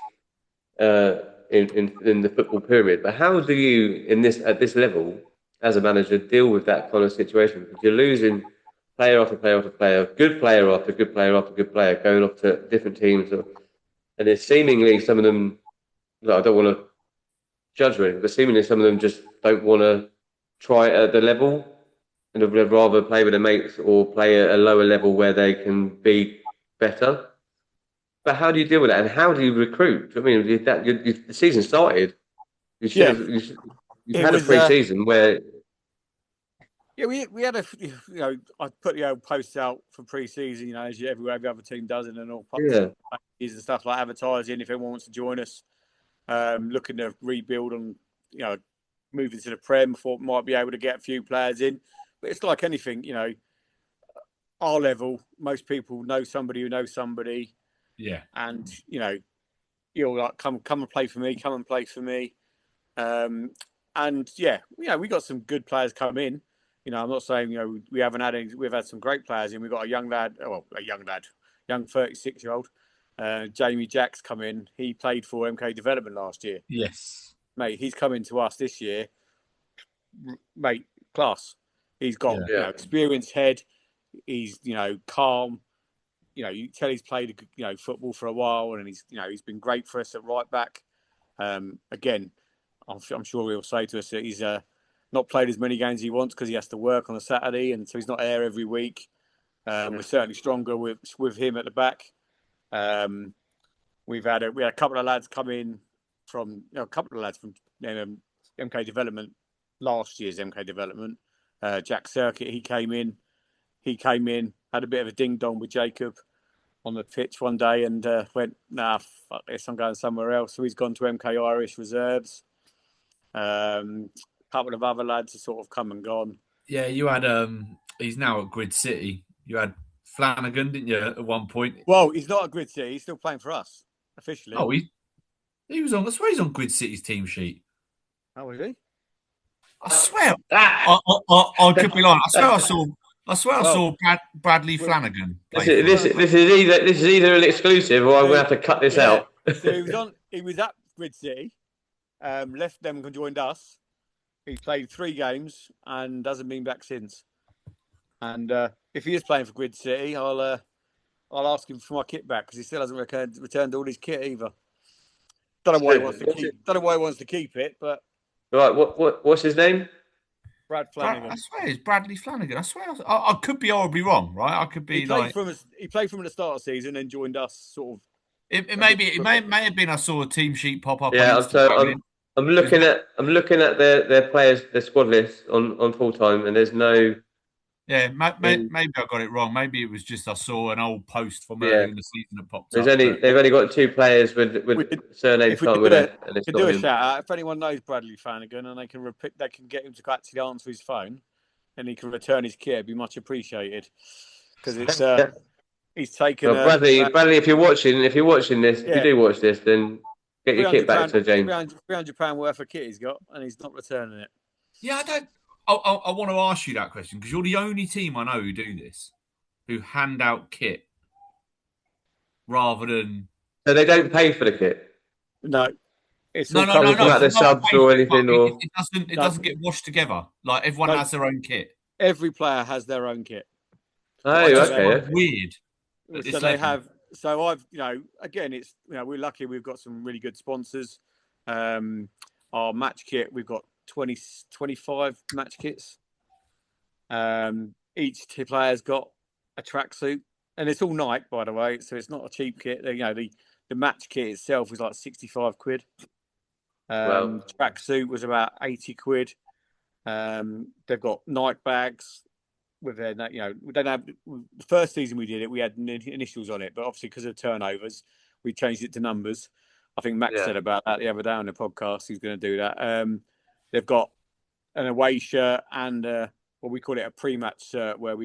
Speaker 1: in the football pyramid. But how do you, at this level, as a manager, deal with that kind of situation? Because you're losing player after player after player, good player after good player after good player, going off to different teams, and there's seemingly some of them. I don't want to judge really, but seemingly some of them just don't want to try it at the level, and they'd rather play with their mates or play at a lower level where they can be better. But how do you deal with that, and how do you recruit? I mean, the season started. You should
Speaker 2: Yeah.
Speaker 1: have. You've
Speaker 2: It
Speaker 1: had a
Speaker 2: was,
Speaker 1: pre-season where.
Speaker 2: Yeah, we had I put the old posts out for pre-season, as every other team does, and then all
Speaker 1: Yeah.
Speaker 2: and stuff like advertising. If anyone wants to join us, looking to rebuild and moving to the Prem, thought might be able to get a few players in. But it's like anything, our level. Most people know somebody who knows somebody.
Speaker 3: Yeah.
Speaker 2: And you're like, come and play for me, come and play for me. And we got some good players come in. I'm not saying we haven't had any. We've had some great players in. We've got a young 36-year-old, Jamie Jacks come in. He played for MK Development last year.
Speaker 3: Yes,
Speaker 2: mate. He's coming to us this year, mate. Class. He's got experienced head. He's calm. You tell he's played football for a while, and he's been great for us at right back. Again, I'm sure he'll say to us that he's not played as many games as he wants because he has to work on a Saturday, and so he's not there every week. We're certainly stronger with him at the back. We had a couple of lads come in from MK Development, last year's MK Development. Jack Circuit, he came in, had a bit of a ding dong with Jacob on the pitch one day, and went, "Nah, fuck this, I'm going somewhere else." So he's gone to MK Irish Reserves. A couple of other lads have sort of come and gone.
Speaker 3: Yeah, you had he's now at Grid City. You had Flanagan, didn't you, at one point?
Speaker 2: Well, he's not at Grid City. He's still playing for us officially.
Speaker 3: Oh, he was on. I swear he's on Grid City's team sheet.
Speaker 2: How is he?
Speaker 3: I swear. I could be lying. I swear I saw Bradley Flanagan.
Speaker 1: This is either an exclusive or I'm going to have to cut this out.
Speaker 2: So he was at Grid City, left them and joined us. He played 3 games and hasn't been back since. And if he is playing for Grid City, I'll ask him for my kit back because he still hasn't returned all his kit either. Don't know why he wants to keep. Don't know why he wants to keep it, but
Speaker 1: right. What's his name?
Speaker 2: Brad Flanagan.
Speaker 3: I swear it's Bradley Flanagan. I swear I could be horribly wrong, right? I could be
Speaker 2: he played from at the start of the season and joined us sort of.
Speaker 3: It may have been I saw a team sheet pop up.
Speaker 1: Yeah, so I'm looking at their players, their squad list on full time, and there's no.
Speaker 3: Yeah, maybe I got it wrong. Maybe it was just I saw an old post from earlier in the season that popped up.
Speaker 1: They've only got 2 players with surnames start with it.
Speaker 2: We could do a shout out if anyone knows Bradley Flanagan and they can get him to actually answer his phone, and he can return his kit. It'd be much appreciated because it's he's taken.
Speaker 1: Bradley, if you're watching this, if you do watch this, then get your kit back to James.
Speaker 2: £300 worth of kit he's got, and he's not returning it.
Speaker 3: Yeah, I want to ask you that question because you're the only team I know who do this, who hand out kit rather than.
Speaker 1: So they don't pay for the kit.
Speaker 2: No, it's
Speaker 3: no.
Speaker 1: About the subs or anything, or
Speaker 3: it doesn't get washed together. Like everyone has their own kit.
Speaker 2: Every player has their own kit.
Speaker 1: Oh, okay.
Speaker 3: Weird.
Speaker 2: So they have. So I've, again, it's we're lucky. We've got some really good sponsors. Our match kit, we've got 25 match kits. Each player's got a tracksuit, and it's all Nike, by the way, so it's not a cheap kit. The match kit itself was like 65 quid. Tracksuit was about 80 quid. They've got Nike bags with their, we don't have. The first season we did it, we had initials on it, but obviously because of turnovers, we changed it to numbers. I think Max said about that the other day on the podcast. He's going to do that. They've got an away shirt and what we call it a pre-match shirt, where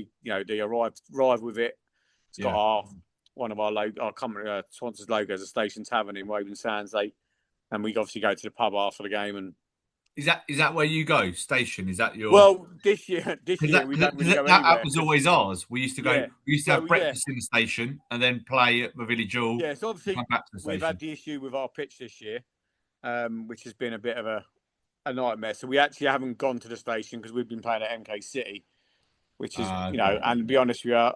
Speaker 2: they arrive with it. It's got one of our company sponsors logos, a Station Tavern in Woburn Sands. And we obviously go to the pub after the game and
Speaker 3: Is that where you go? Station? Is that your?
Speaker 2: Well, this year we don't really go
Speaker 3: That
Speaker 2: anywhere.
Speaker 3: was always ours. We used to go.
Speaker 2: Yeah.
Speaker 3: We used to
Speaker 2: Well,
Speaker 3: have
Speaker 2: yeah.
Speaker 3: breakfast in the station and then play at the village hall.
Speaker 2: Yeah, so obviously
Speaker 3: come back to the
Speaker 2: we've
Speaker 3: station.
Speaker 2: had the issue with our pitch this year, which has been a bit of a nightmare. So we actually haven't gone to the station because we've been playing at MK City, which is and to be honest, we are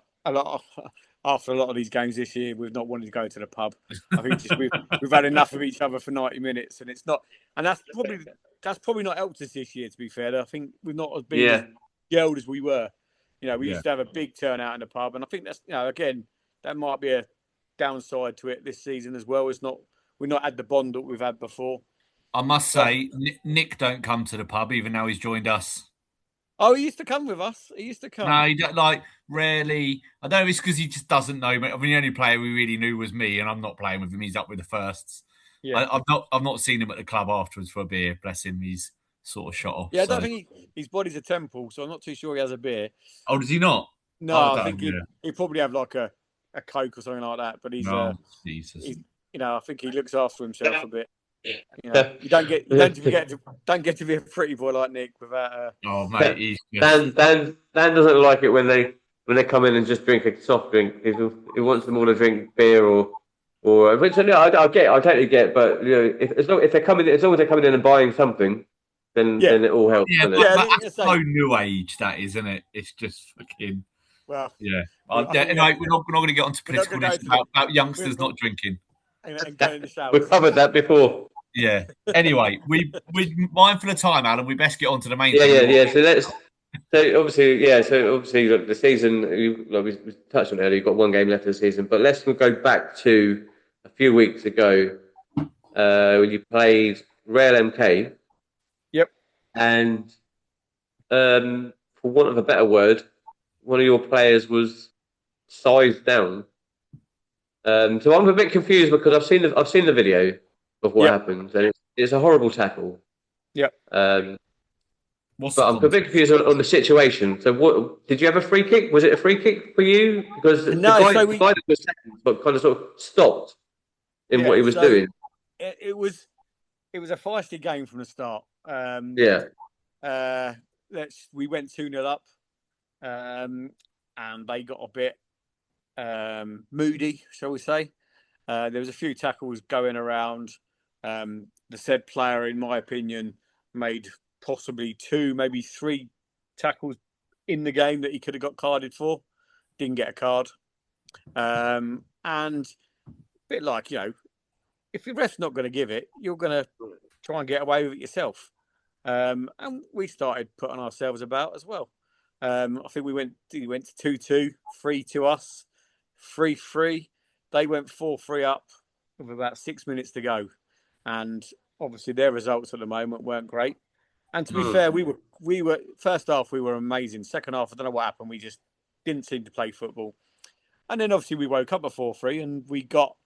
Speaker 2: after a lot of these games this year, we've not wanted to go to the pub. I think just we've had enough of each other for 90 minutes, and it's not, and that's probably not helped us this year. To be fair, I think we've not been as gelled as we were. We used to have a big turnout in the pub, and I think that's again that might be a downside to it this season as well. We've not had the bond that we've had before.
Speaker 3: I must say, Nick don't come to the pub, even though he's joined us.
Speaker 2: Oh, he used to come with us. He used to come.
Speaker 3: No, he don't, rarely. I don't know if it's because he just doesn't know me. I mean, the only player we really knew was me, and I'm not playing with him. He's up with the firsts. Yeah. I've not seen him at the club afterwards for a beer. Bless him, he's sort of shot off.
Speaker 2: Yeah, I don't think his body's a temple, so I'm not too sure he has a beer.
Speaker 3: Oh, does he not?
Speaker 2: No, I think he'd probably have like a Coke or something like that. But he's,
Speaker 3: Jesus.
Speaker 2: I think he looks after himself a bit. You don't get to be a pretty boy like Nick without.
Speaker 3: Oh mate,
Speaker 1: Dan doesn't like it when they come in and just drink a soft drink. He wants them all to drink beer or which I totally get. But as long as they're coming in and buying something, then it all helps.
Speaker 3: Yeah, but that's so new age, that is, isn't it? It's just fucking.
Speaker 2: Well,
Speaker 3: yeah. Anyway, we're not going to get onto political about youngsters not drinking.
Speaker 2: And going in the shower.
Speaker 1: We've covered that before.
Speaker 3: Yeah. Anyway, we're mindful of time, Alan. We best get on to the main
Speaker 1: thing. Yeah. So obviously, the season, like we touched on earlier, you've got one game left of the season. But let's go back to a few weeks ago when you played Real MK.
Speaker 2: Yep.
Speaker 1: And for want of a better word, one of your players was sized down. So I'm a bit confused because I've seen the video of what happened, and it's a horrible tackle.
Speaker 2: Yeah.
Speaker 1: But I'm a bit confused on the situation. So, what did you have a free kick? Was it a free kick for you? Because the guy that was second, but kind of sort of stopped in what he was doing.
Speaker 2: It was a feisty game from the start. We went 2-0 up, and they got a bit moody, shall we say. There was a few tackles going around. The said player, in my opinion, made possibly 2, maybe 3 tackles in the game that he could have got carded for. Didn't get a card. And a bit like, if the ref's not going to give it, you're going to try and get away with it yourself. And we started putting ourselves about as well. I think we went to 2-2, 3 to us, 3-3. They went 4-3 up with about 6 minutes to go. And obviously their results at the moment weren't great. And to be fair, we were first half we were amazing. Second half, I don't know what happened. We just didn't seem to play football. And then obviously we woke up at 4-3 and we got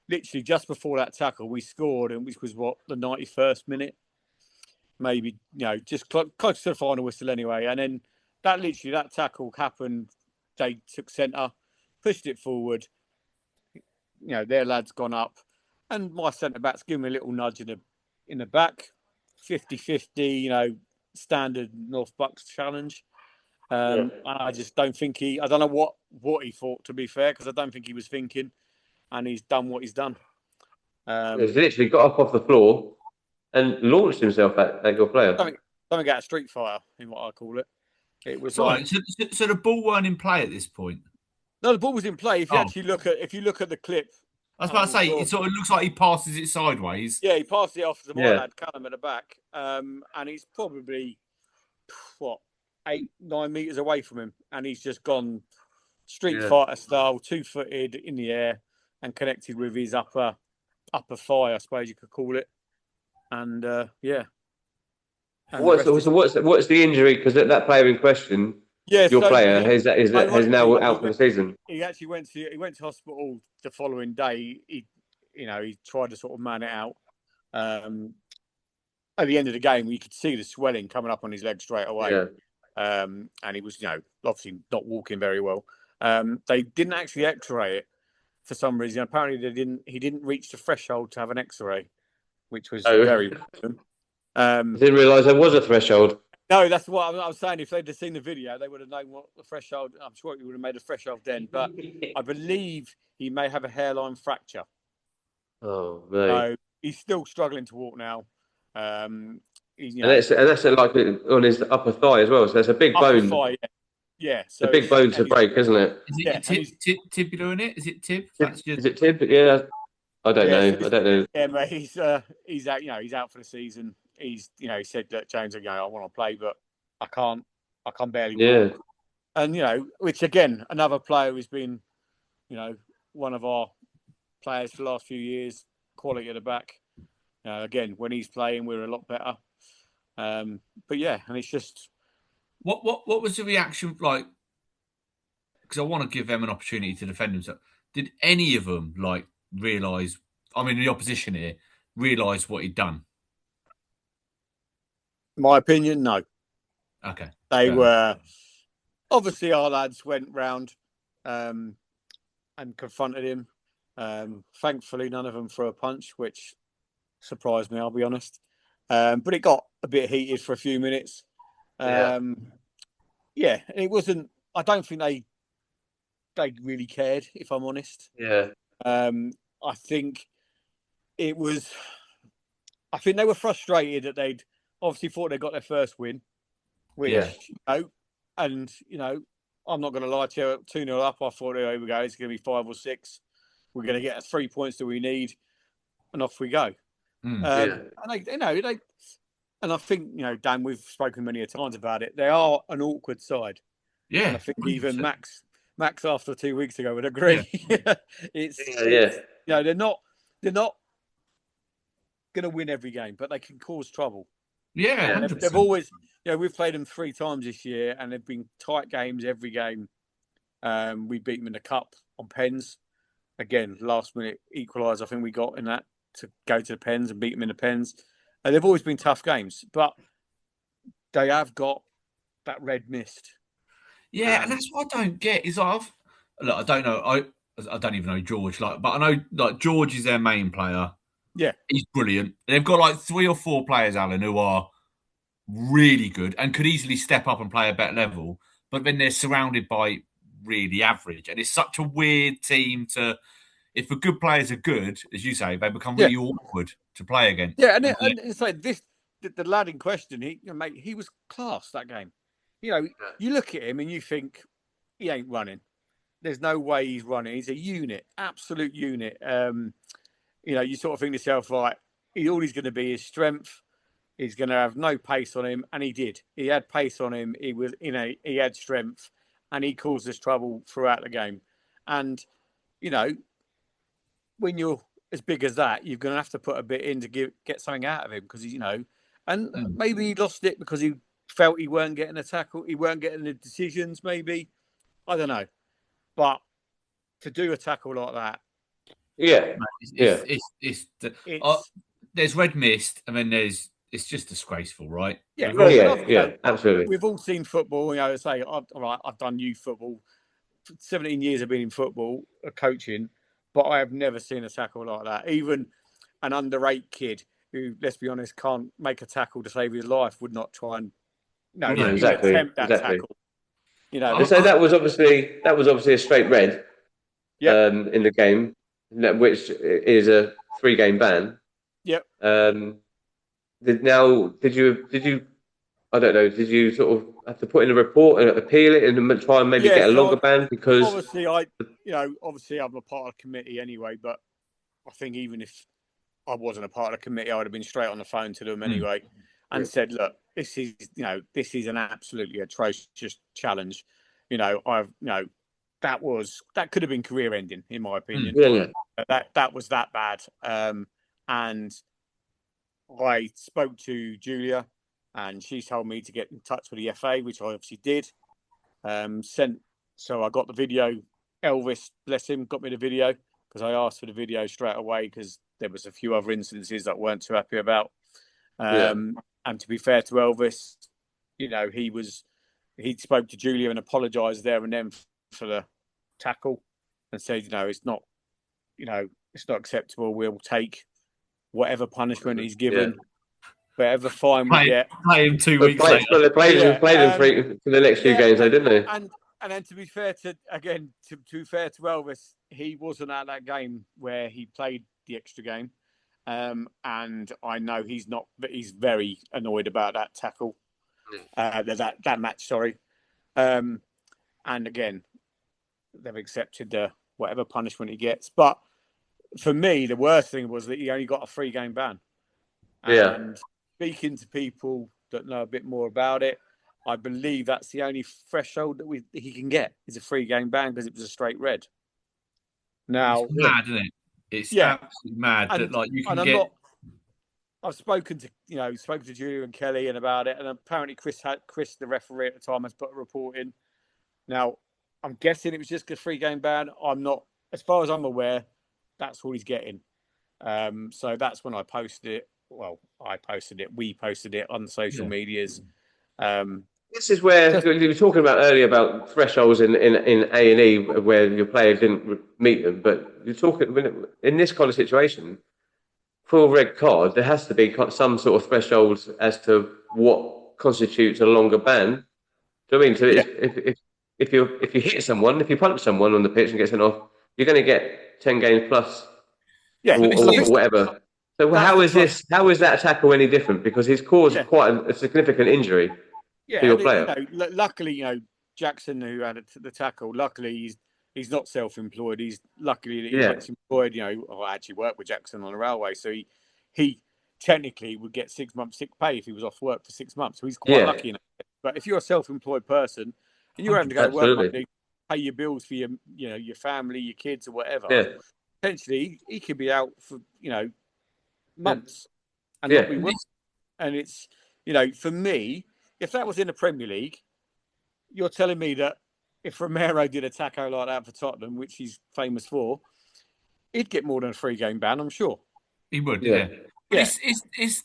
Speaker 2: literally just before that tackle, we scored, and which was the 91st minute, maybe, just close to the final whistle anyway. And then that tackle happened. They took centre, pushed it forward. Their lad's gone up, and my centre back's given me a little nudge in the back, 50-50, standard North Bucks challenge. And I just don't think I don't know what he thought, to be fair, because I don't think he was thinking, and he's done what he's done.
Speaker 1: He's literally got up off the floor and launched himself at your player.
Speaker 2: Something out of Street Fighter, in what I call it. It was
Speaker 3: so the ball weren't in play at this point.
Speaker 2: No, the ball was in play. If you actually look at the clip,
Speaker 3: I was about to say, it sort of looks like he passes it sideways.
Speaker 2: Yeah, he passed it off to my lad Callum at the back, and he's probably 8-9 meters away from him, and he's just gone Street Fighter style, 2-footed in the air, and connected with his upper thigh, I suppose you could call it. And
Speaker 1: what's the injury? Because that player in question, your player, is now out for the season.
Speaker 2: He actually went to hospital the following day. He tried to sort of man it out. At the end of the game, you could see the swelling coming up on his leg straight away. And he was, obviously not walking very well. They didn't actually X-ray it for some reason. Apparently, he didn't reach the threshold to have an X-ray, which was very important.
Speaker 1: I didn't realise there was a threshold.
Speaker 2: No, that's what I was saying. If they'd have seen the video, they would have known what the threshold. I'm sure he would have made a threshold then. But I believe he may have a hairline fracture.
Speaker 1: Oh, mate.
Speaker 2: So he's still struggling to walk now.
Speaker 1: And that's like on his upper thigh as well. So that's a big bone.
Speaker 2: Thigh, yeah. So
Speaker 1: a big bone to break, isn't it?
Speaker 3: Is it tibular in it? Is it tib?
Speaker 1: Is it tib? Yeah. I don't know. I don't know.
Speaker 2: Yeah, mate. He's out. He's out for the season. He said that James, I want to play, but I can't barely walk. And which again, another player who's been, one of our players for the last few years, quality at the back. Again, when he's playing, we're a lot better. But yeah, and it's just
Speaker 3: what was the reaction like? Because I want to give them an opportunity to defend themselves. Did any of them realise? I mean, the opposition here realise what he'd done.
Speaker 2: My opinion, no.
Speaker 3: Okay,
Speaker 2: they were obviously our lads went round and confronted him. Thankfully, none of them threw a punch, which surprised me, I'll be honest. But it got a bit heated for a few minutes. It wasn't. I don't think they really cared, if I'm honest.
Speaker 1: Yeah.
Speaker 2: I think it was. I think they were frustrated that they'd obviously thought they got their first win, which I'm not going to lie to you. 2-0 up, I thought, here we go. It's going to be 5 or 6. We're going to get 3 points that we need, and off we go. And I think Dan, we've spoken many a times about it. They are an awkward side.
Speaker 3: Yeah,
Speaker 2: and I think 100%. Even Max after 2 weeks ago would agree.
Speaker 1: Yeah.
Speaker 2: They're not going to win every game, but they can cause trouble.
Speaker 3: Yeah,
Speaker 2: they've always. We've played them 3 times this year, and they've been tight games every game. We beat them in the cup on pens. Again, last minute equaliser. I think we got in that to go to the pens and beat them in the pens. And they've always been tough games, but they have got that red mist.
Speaker 3: Yeah, and that's what I don't get. Is I don't know. I don't even know George. But I know George is their main player.
Speaker 2: Yeah,
Speaker 3: he's brilliant. They've got 3 or 4 players, Alan, who are really good and could easily step up and play a better level. But then they're surrounded by really average, and it's such a weird team to. If the good players are good, as you say, they become really awkward to play against.
Speaker 2: Yeah, and it's like this. The lad in question, he was class that game. You look at him and you think he ain't running. There's no way he's running. He's a unit, absolute unit. You sort of think to yourself, right, all he's going to be is strength. He's going to have no pace on him, and he did. He had pace on him. He was, he had strength, and he caused us trouble throughout the game. And when you're as big as that, you're going to have to put a bit in to get something out of him because maybe he lost it because he felt he weren't getting a tackle, he weren't getting the decisions. Maybe I don't know, but to do a tackle like that,
Speaker 3: there's red mist, and then it's just disgraceful, right?
Speaker 1: Yeah, absolutely.
Speaker 2: We've all seen football. I've done youth football. 17 years I've been in football, coaching. But I have never seen a tackle like that. Even an under-8 kid who, let's be honest, can't make a tackle to save his life would not try and attempt that tackle.
Speaker 1: So that was obviously a straight red. In the game, which is a 3-game ban.
Speaker 2: Yep.
Speaker 1: Did you? I don't know. Did you sort of have to put in a report and appeal it and try and maybe get a longer ban? Because
Speaker 2: obviously I'm a part of the committee anyway. But I think even if I wasn't a part of the committee, I would have been straight on the phone to them anyway and said, "Look, this is an absolutely atrocious challenge. That could have been career ending in my opinion. That was that bad. And I spoke to Julia. And she told me to get in touch with the FA, which I obviously did. So I got the video. Elvis, bless him, got me the video because I asked for the video straight away because there was a few other incidences that I weren't too happy about. And to be fair to Elvis, he spoke to Julia and apologised there and then for the tackle and said, it's not acceptable. We'll take whatever punishment he's given. whatever fine we get.
Speaker 3: Play him 2 weeks later.
Speaker 1: But they played him for the next few games, though, didn't they?
Speaker 2: And then to be fair to Elvis, he wasn't at that game where he played the extra game. And I know he's not, but he's very annoyed about that tackle, that match. Sorry. And again, they've accepted whatever punishment he gets. But for me, the worst thing was that he only got a 3-game ban. And speaking to people that know a bit more about it, I believe that's the only threshold that he can get is a 3-game ban because it was a straight red. Now,
Speaker 3: it's mad, isn't it? It's absolutely mad that you can get.
Speaker 2: I've spoken to Julia and Kelly and about it, and apparently Chris, the referee at the time, has put a report in. Now, I'm guessing it was just a 3-game ban. I'm not, as far as I'm aware, that's all he's getting. So that's when I posted it. Well, I posted it. We posted it on the social medias.
Speaker 1: This is where you were talking about earlier about thresholds in A&E where your player didn't meet them. But you're talking in this kind of situation, for a red card, there has to be some sort of thresholds as to what constitutes a longer ban. Do you know what I mean? So if you hit someone, if you punch someone on the pitch and get sent off, you're going to get 10 games plus, or whatever. So how is that tackle any different? Because he's caused quite a significant injury to your player.
Speaker 2: Luckily, Jackson, who had the tackle, luckily he's not self-employed. He's luckily that he gets employed. I actually worked with Jackson on the railway, so he technically would get 6 months sick pay if he was off work for 6 months. So he's quite lucky enough. But if you're a self-employed person and you're having to go to work Monday, pay your bills for your family, your kids, or whatever, potentially he could be out for months and not be working. And it's for me, if that was in the Premier League, you're telling me that if Romero did a tackle like that for Tottenham, which he's famous for, he'd get more than a 3-game ban, I'm sure.
Speaker 3: He would, yeah. But this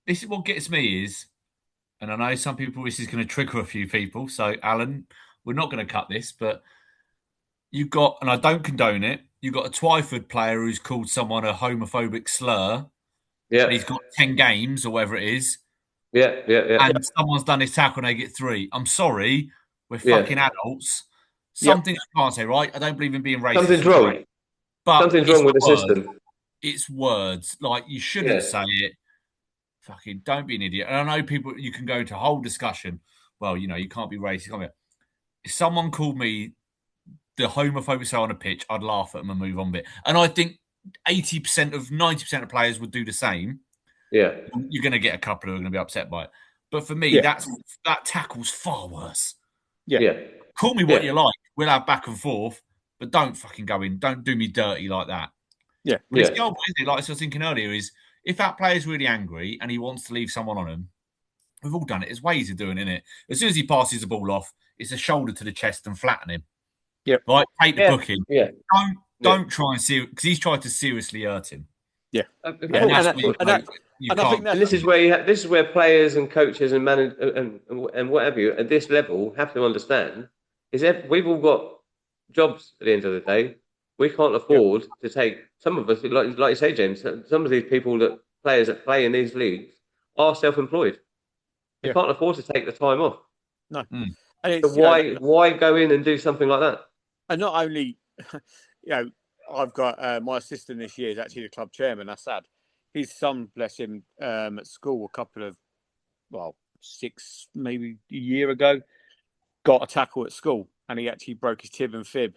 Speaker 3: is what gets me is, and I know some people, this is going to trigger a few people, so Alan, we're not going to cut this, but you've got, and I don't condone it, you've got a Twyford player who's called someone a homophobic slur. Yeah. And he's got 10 games or whatever it is.
Speaker 1: Yeah.
Speaker 3: And someone's done his tackle and they get 3. I'm sorry, we're fucking adults. Something I can't say, right? I don't believe in being racist.
Speaker 1: Something's wrong.
Speaker 3: Right? But
Speaker 1: something's wrong with the system.
Speaker 3: It's words. You shouldn't say it. Fucking don't be an idiot. And I know people, you can go into a whole discussion. Well, you can't be racist. If someone called me the homophobic slur on a pitch, I'd laugh at them and move on a bit. And I think 90% of players would do the same.
Speaker 1: Yeah.
Speaker 3: You're going to get a couple who are going to be upset by it. But for me, that tackle's far worse.
Speaker 1: Yeah.
Speaker 3: Call me what you like. We'll have back and forth, but don't fucking go in. Don't do me dirty like that.
Speaker 2: Yeah.
Speaker 3: But it's the old way, isn't it? Like I was thinking earlier, is if that player's really angry and he wants to leave someone on him, we've all done it. There's ways of doing it, innit? As soon as he passes the ball off, it's a shoulder to the chest and flatten him.
Speaker 2: Yeah.
Speaker 3: Right? Take the booking.
Speaker 1: Yeah.
Speaker 3: Don't try and see, because he's tried to seriously hurt him.
Speaker 2: Yeah.
Speaker 1: And this is where players and coaches and managers and whatever you at this level have to understand is that we've all got jobs at the end of the day. We can't afford to take some of us, like you say, James. Some of these players that play in these leagues are self-employed. They can't afford to take the time off.
Speaker 2: No.
Speaker 1: And so why go in and do something like that?
Speaker 2: And not only, I've got my assistant this year is actually the club chairman, Assad. His son, bless him, at school a couple of, 6, maybe a year ago, got a tackle at school and he actually broke his tib and fib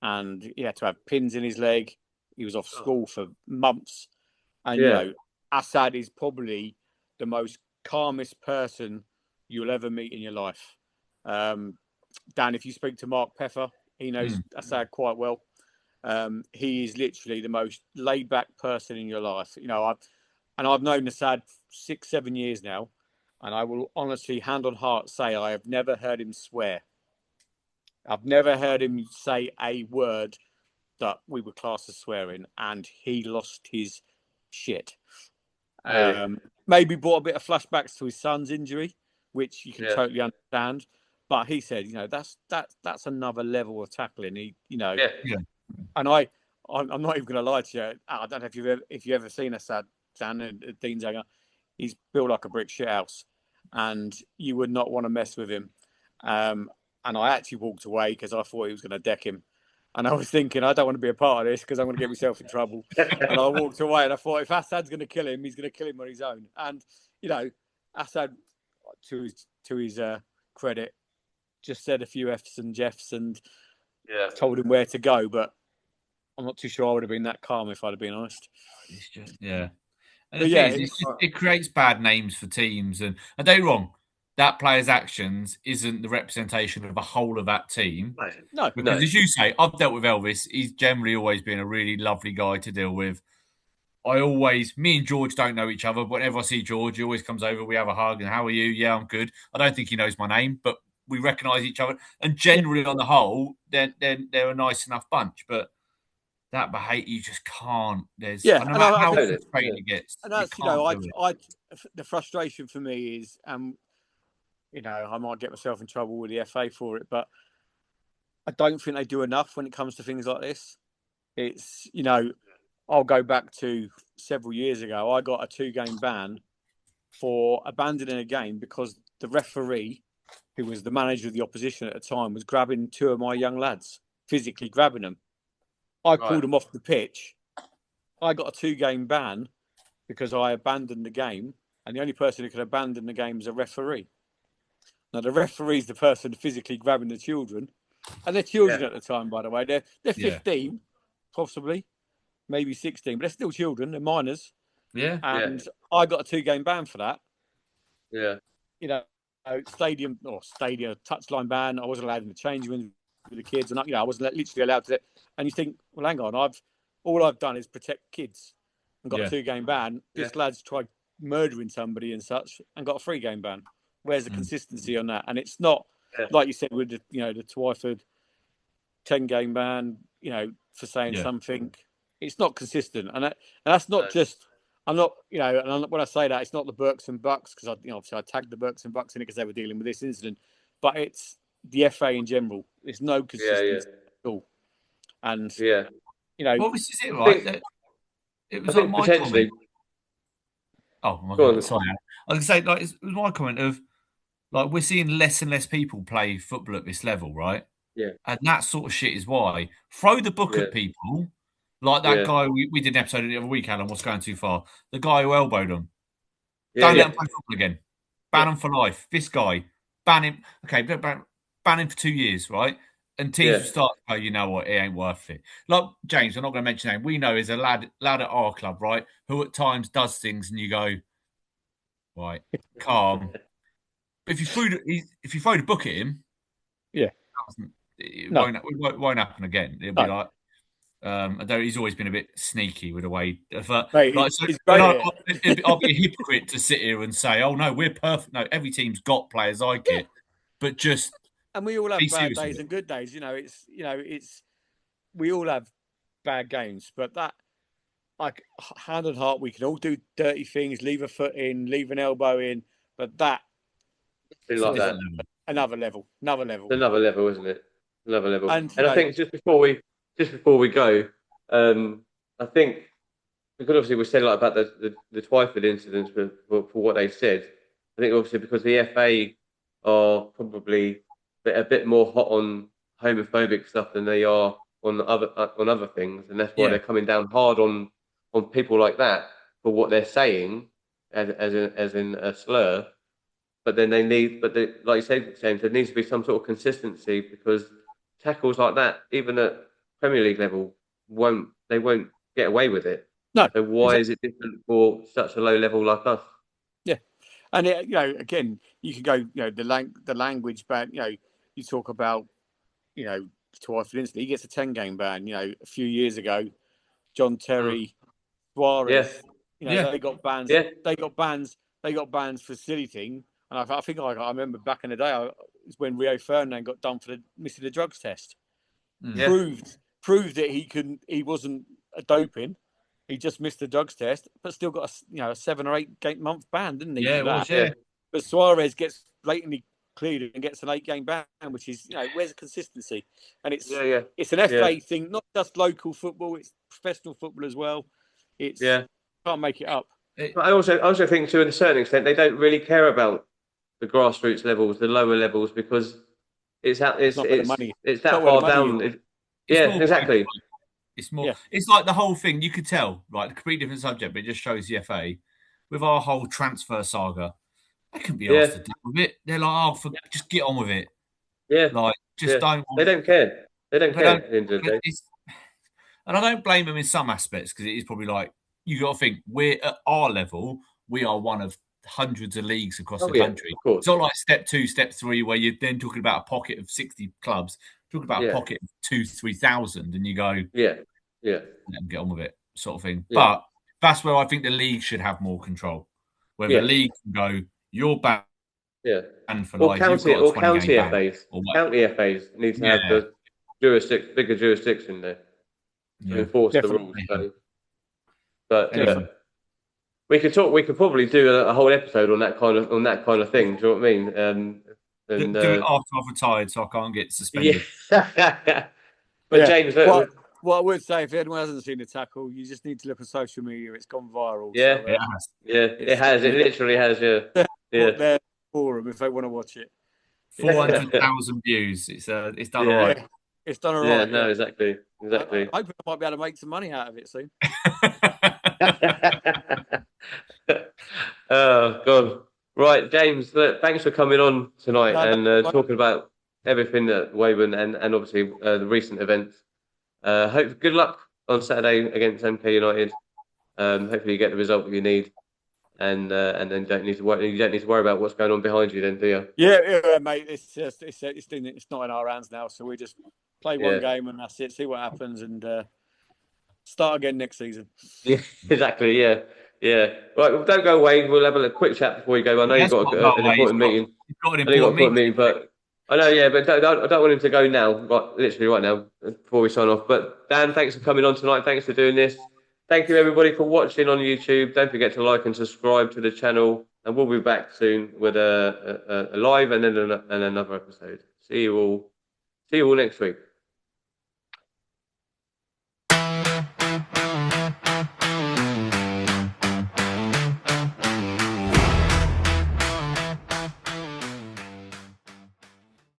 Speaker 2: and he had to have pins in his leg. He was off school for months. And, Assad is probably the most calmest person you'll ever meet in your life. Dan, if you speak to Mark Peffer, he knows Assad quite well. He is literally the most laid-back person in your life. I've known Assad 6-7 years now, and I will honestly, hand on heart, say I have never heard him swear. I've never heard him say a word that we would class as swearing, and he lost his shit. Maybe brought a bit of flashbacks to his son's injury, which you can totally understand. But he said, that's another level of tackling. And I'm not even going to lie to you. I don't know if you've ever seen Assad, Dan and Dean Zanger. he's built like a brick shithouse, and you would not want to mess with him. And I actually walked away because I thought he was going to deck him. And I was thinking, I don't want to be a part of this because I'm going to get myself in trouble. And I walked away and I thought, if Assad's going to kill him, he's going to kill him on his own. And, you know, Assad, to his credit, just said a few F's and Jeffs and told him where to go. But I'm not too sure I would have been that calm if I'd have been honest.
Speaker 3: It's just, yeah. And
Speaker 2: But
Speaker 3: the
Speaker 2: yeah,
Speaker 3: thing is, it creates bad names for teams. And don't get me wrong, that player's actions isn't the representation of the whole of that team.
Speaker 2: No.
Speaker 3: Because as you say, I've dealt with Elvis. He's generally always been a really lovely guy to deal with. Me and George don't know each other, but whenever I see George, he always comes over, we have a hug, and how are you? Yeah, I'm good. I don't think he knows my name, but we recognise each other. And generally, on the whole, they're a nice enough bunch. But that behaviour, you just can't. No matter how frustrating it gets.
Speaker 2: And that's, the frustration for me is, you know, I might get myself in trouble with the FA for it, but I don't think they do enough when it comes to things like this. It's, you know, I'll go back to several years ago. I got a 2-game ban for abandoning a game because the referee, who was the manager of the opposition at the time, was grabbing 2 of my young lads, physically grabbing them. I pulled them off the pitch. I got a 2-game ban because I abandoned the game, and the only person who could abandon the game is a referee. Now, the referee's the person physically grabbing the children, and they're children at the time, by the way. They're 15, possibly, maybe 16, but they're still children. They're minors.
Speaker 3: Yeah.
Speaker 2: And I got a 2-game ban for that.
Speaker 1: Yeah.
Speaker 2: You know, stadium touchline ban. I wasn't allowed in the changing room with the kids, and I wasn't literally allowed to. And you think, well, hang on, all I've done is protect kids, and got a 2-game ban. This lad's tried murdering somebody and such, and got a 3-game ban. Where's the consistency on that? And it's not like you said with the Twyford 10-game ban, you know, for saying something. It's not consistent, and that's not just. I'm not, you know, and when I say that, it's not the Berks and Bucks because obviously I tagged the Berks and Bucks in it because they were dealing with this incident, but it's the FA in general. There's no consistency at all, and you know,
Speaker 3: well, this is it, right? It was like my comment. Oh my God! Sorry, I was going to say, like, it was my comment of, like, we're seeing less and less people play football at this level, right?
Speaker 1: Yeah,
Speaker 3: and that sort of shit is why. Throw the book at people. Like that guy we did an episode the other week, Alan, what's going too far? The guy who elbowed him. Don't let him play football again. Ban him for life. This guy. Ban him. Okay, ban him for 2 years, right? And teams will start to go, you know what, it ain't worth it. Like James, I'm not going to mention him. We know is a lad at our club, right? Who at times does things and you go, right, calm. But if you throw the book at him, it won't happen again. It'll be like, although he's always been a bit sneaky with the way. I'll be a hypocrite to sit here and say, "Oh no, we're perfect." No, every team's got players like it, but just
Speaker 2: and we all have bad days and good days. It's we all have bad games, but that, like, hand on heart, we can all do dirty things, leave a foot in, leave an elbow in, but that
Speaker 1: it's like that.
Speaker 2: Another level.
Speaker 1: It's another level, isn't it? Another level. And I think just before we go, I think because obviously we said a lot about the Twyford incidents for what they said. I think obviously because the FA are probably a bit more hot on homophobic stuff than they are on other things, and that's why they're coming down hard on people like that for what they're saying as in a slur. But then like you said, James, there needs to be some sort of consistency because tackles like that, even at Premier League level, won't get away with it.
Speaker 2: No.
Speaker 1: So why is it different for such a low level like us?
Speaker 2: Yeah, and again, you can go, the language ban. You talk about, Twyford incident. He gets a 10-game ban. A few years ago, John Terry, Suarez. They got bans.
Speaker 1: Yeah.
Speaker 2: They got bans. They got bans for silly thing. And I think I remember back in the day, it's when Rio Ferdinand got done for missing the drugs test. Proved that he wasn't a doping. He just missed the drugs test, but still got a 7 or 8 month ban, didn't he?
Speaker 3: Yeah, it was, yeah.
Speaker 2: But Suarez gets blatantly cleared and gets an 8-game ban, which is, where's the consistency? And it's an FA thing, not just local football, it's professional football as well. Can't make it up.
Speaker 1: But I also think to a certain extent they don't really care about the grassroots levels, the lower levels, because it's out,
Speaker 2: It's not where the money.
Speaker 1: it's
Speaker 2: It's not
Speaker 1: that
Speaker 2: where the
Speaker 1: far
Speaker 2: money is.
Speaker 1: down.
Speaker 3: it's
Speaker 1: Yeah,
Speaker 3: more
Speaker 1: exactly.
Speaker 3: It's more.
Speaker 2: Yeah.
Speaker 3: It's like the whole thing. You could tell, right? A completely different subject, but it just shows the FA with our whole transfer saga. They couldn't be
Speaker 1: Yeah,
Speaker 3: asked to deal with it. They're like, oh, just get on with it.
Speaker 1: yeah,
Speaker 3: Like, just
Speaker 1: yeah.
Speaker 3: don't.
Speaker 1: They don't care. They don't
Speaker 3: They
Speaker 1: care
Speaker 3: don't.
Speaker 1: at the end of the day.
Speaker 3: And I don't blame them in some aspects because it is probably like you got to think we're at our level. We are one of hundreds of leagues across
Speaker 1: Oh
Speaker 3: the
Speaker 1: yeah,
Speaker 3: country.
Speaker 1: of course.
Speaker 3: It's not like step 2, step 3, where you're then talking about a pocket of 60 clubs. Talking about a
Speaker 1: Yeah,
Speaker 3: pocket of 2,000-3,000, and you go,
Speaker 1: yeah, yeah,
Speaker 3: let them get on with it, sort of thing.
Speaker 1: yeah,
Speaker 3: But that's where I think the league should have more control. Where the
Speaker 1: yeah,
Speaker 3: league can go, you're
Speaker 1: yeah.
Speaker 3: banned for life, you've got a 20 game
Speaker 1: County
Speaker 3: ban
Speaker 1: FAs,
Speaker 3: or whatever.
Speaker 1: county FAs need to have
Speaker 3: Yeah,
Speaker 1: the bigger jurisdiction there to
Speaker 3: yeah,
Speaker 1: enforce the
Speaker 2: Definitely.
Speaker 1: rules. So, but
Speaker 3: anyway.
Speaker 1: we could talk. We could probably do a whole episode on that kind of thing. Do you know what I mean? And
Speaker 3: Do it after I've retired so I can't get
Speaker 1: yeah.
Speaker 3: suspended.
Speaker 1: But James,
Speaker 2: What I would say, if anyone hasn't seen the tackle, you just need to look at social media. It's gone viral.
Speaker 1: yeah,
Speaker 2: So,
Speaker 3: It has.
Speaker 1: yeah, it has. It literally has. Yeah, yeah,
Speaker 2: put their forum if they want to watch it.
Speaker 3: 400,000 views. It's done all
Speaker 1: Yeah.
Speaker 3: right.
Speaker 2: Yeah, it's done all
Speaker 1: yeah.
Speaker 2: right.
Speaker 1: No,
Speaker 2: Yeah.
Speaker 1: exactly.
Speaker 2: I hope I might be able to make some money out of it soon.
Speaker 1: Oh God! Right, James. Look, thanks for coming on tonight
Speaker 2: No,
Speaker 1: and
Speaker 2: no,
Speaker 1: talking about everything at Woburn and obviously the recent events. Hope good luck on Saturday against MK United. Hopefully you get the result that you need, and then you don't need to worry about what's going on behind you. Then, do you?
Speaker 2: yeah, mate. It's not in our hands now. So we just play one
Speaker 1: Yeah.
Speaker 2: game and that's it. See what happens and start again next season.
Speaker 1: Yeah, exactly. Yeah, yeah. Right, well, don't go away. We'll have a quick chat before you go. I know you've got an important meeting.
Speaker 3: He's got an
Speaker 1: I know you've got an
Speaker 3: important
Speaker 1: important
Speaker 3: meeting.
Speaker 1: meeting, but I know, yeah, but I don't want him to go now, literally right now, before we sign off. But Dan, thanks for coming on tonight. Thanks for doing this. Thank you, everybody, for watching on YouTube. Don't forget to like and subscribe to the channel, and we'll be back soon with a live and then another episode. See you all next week.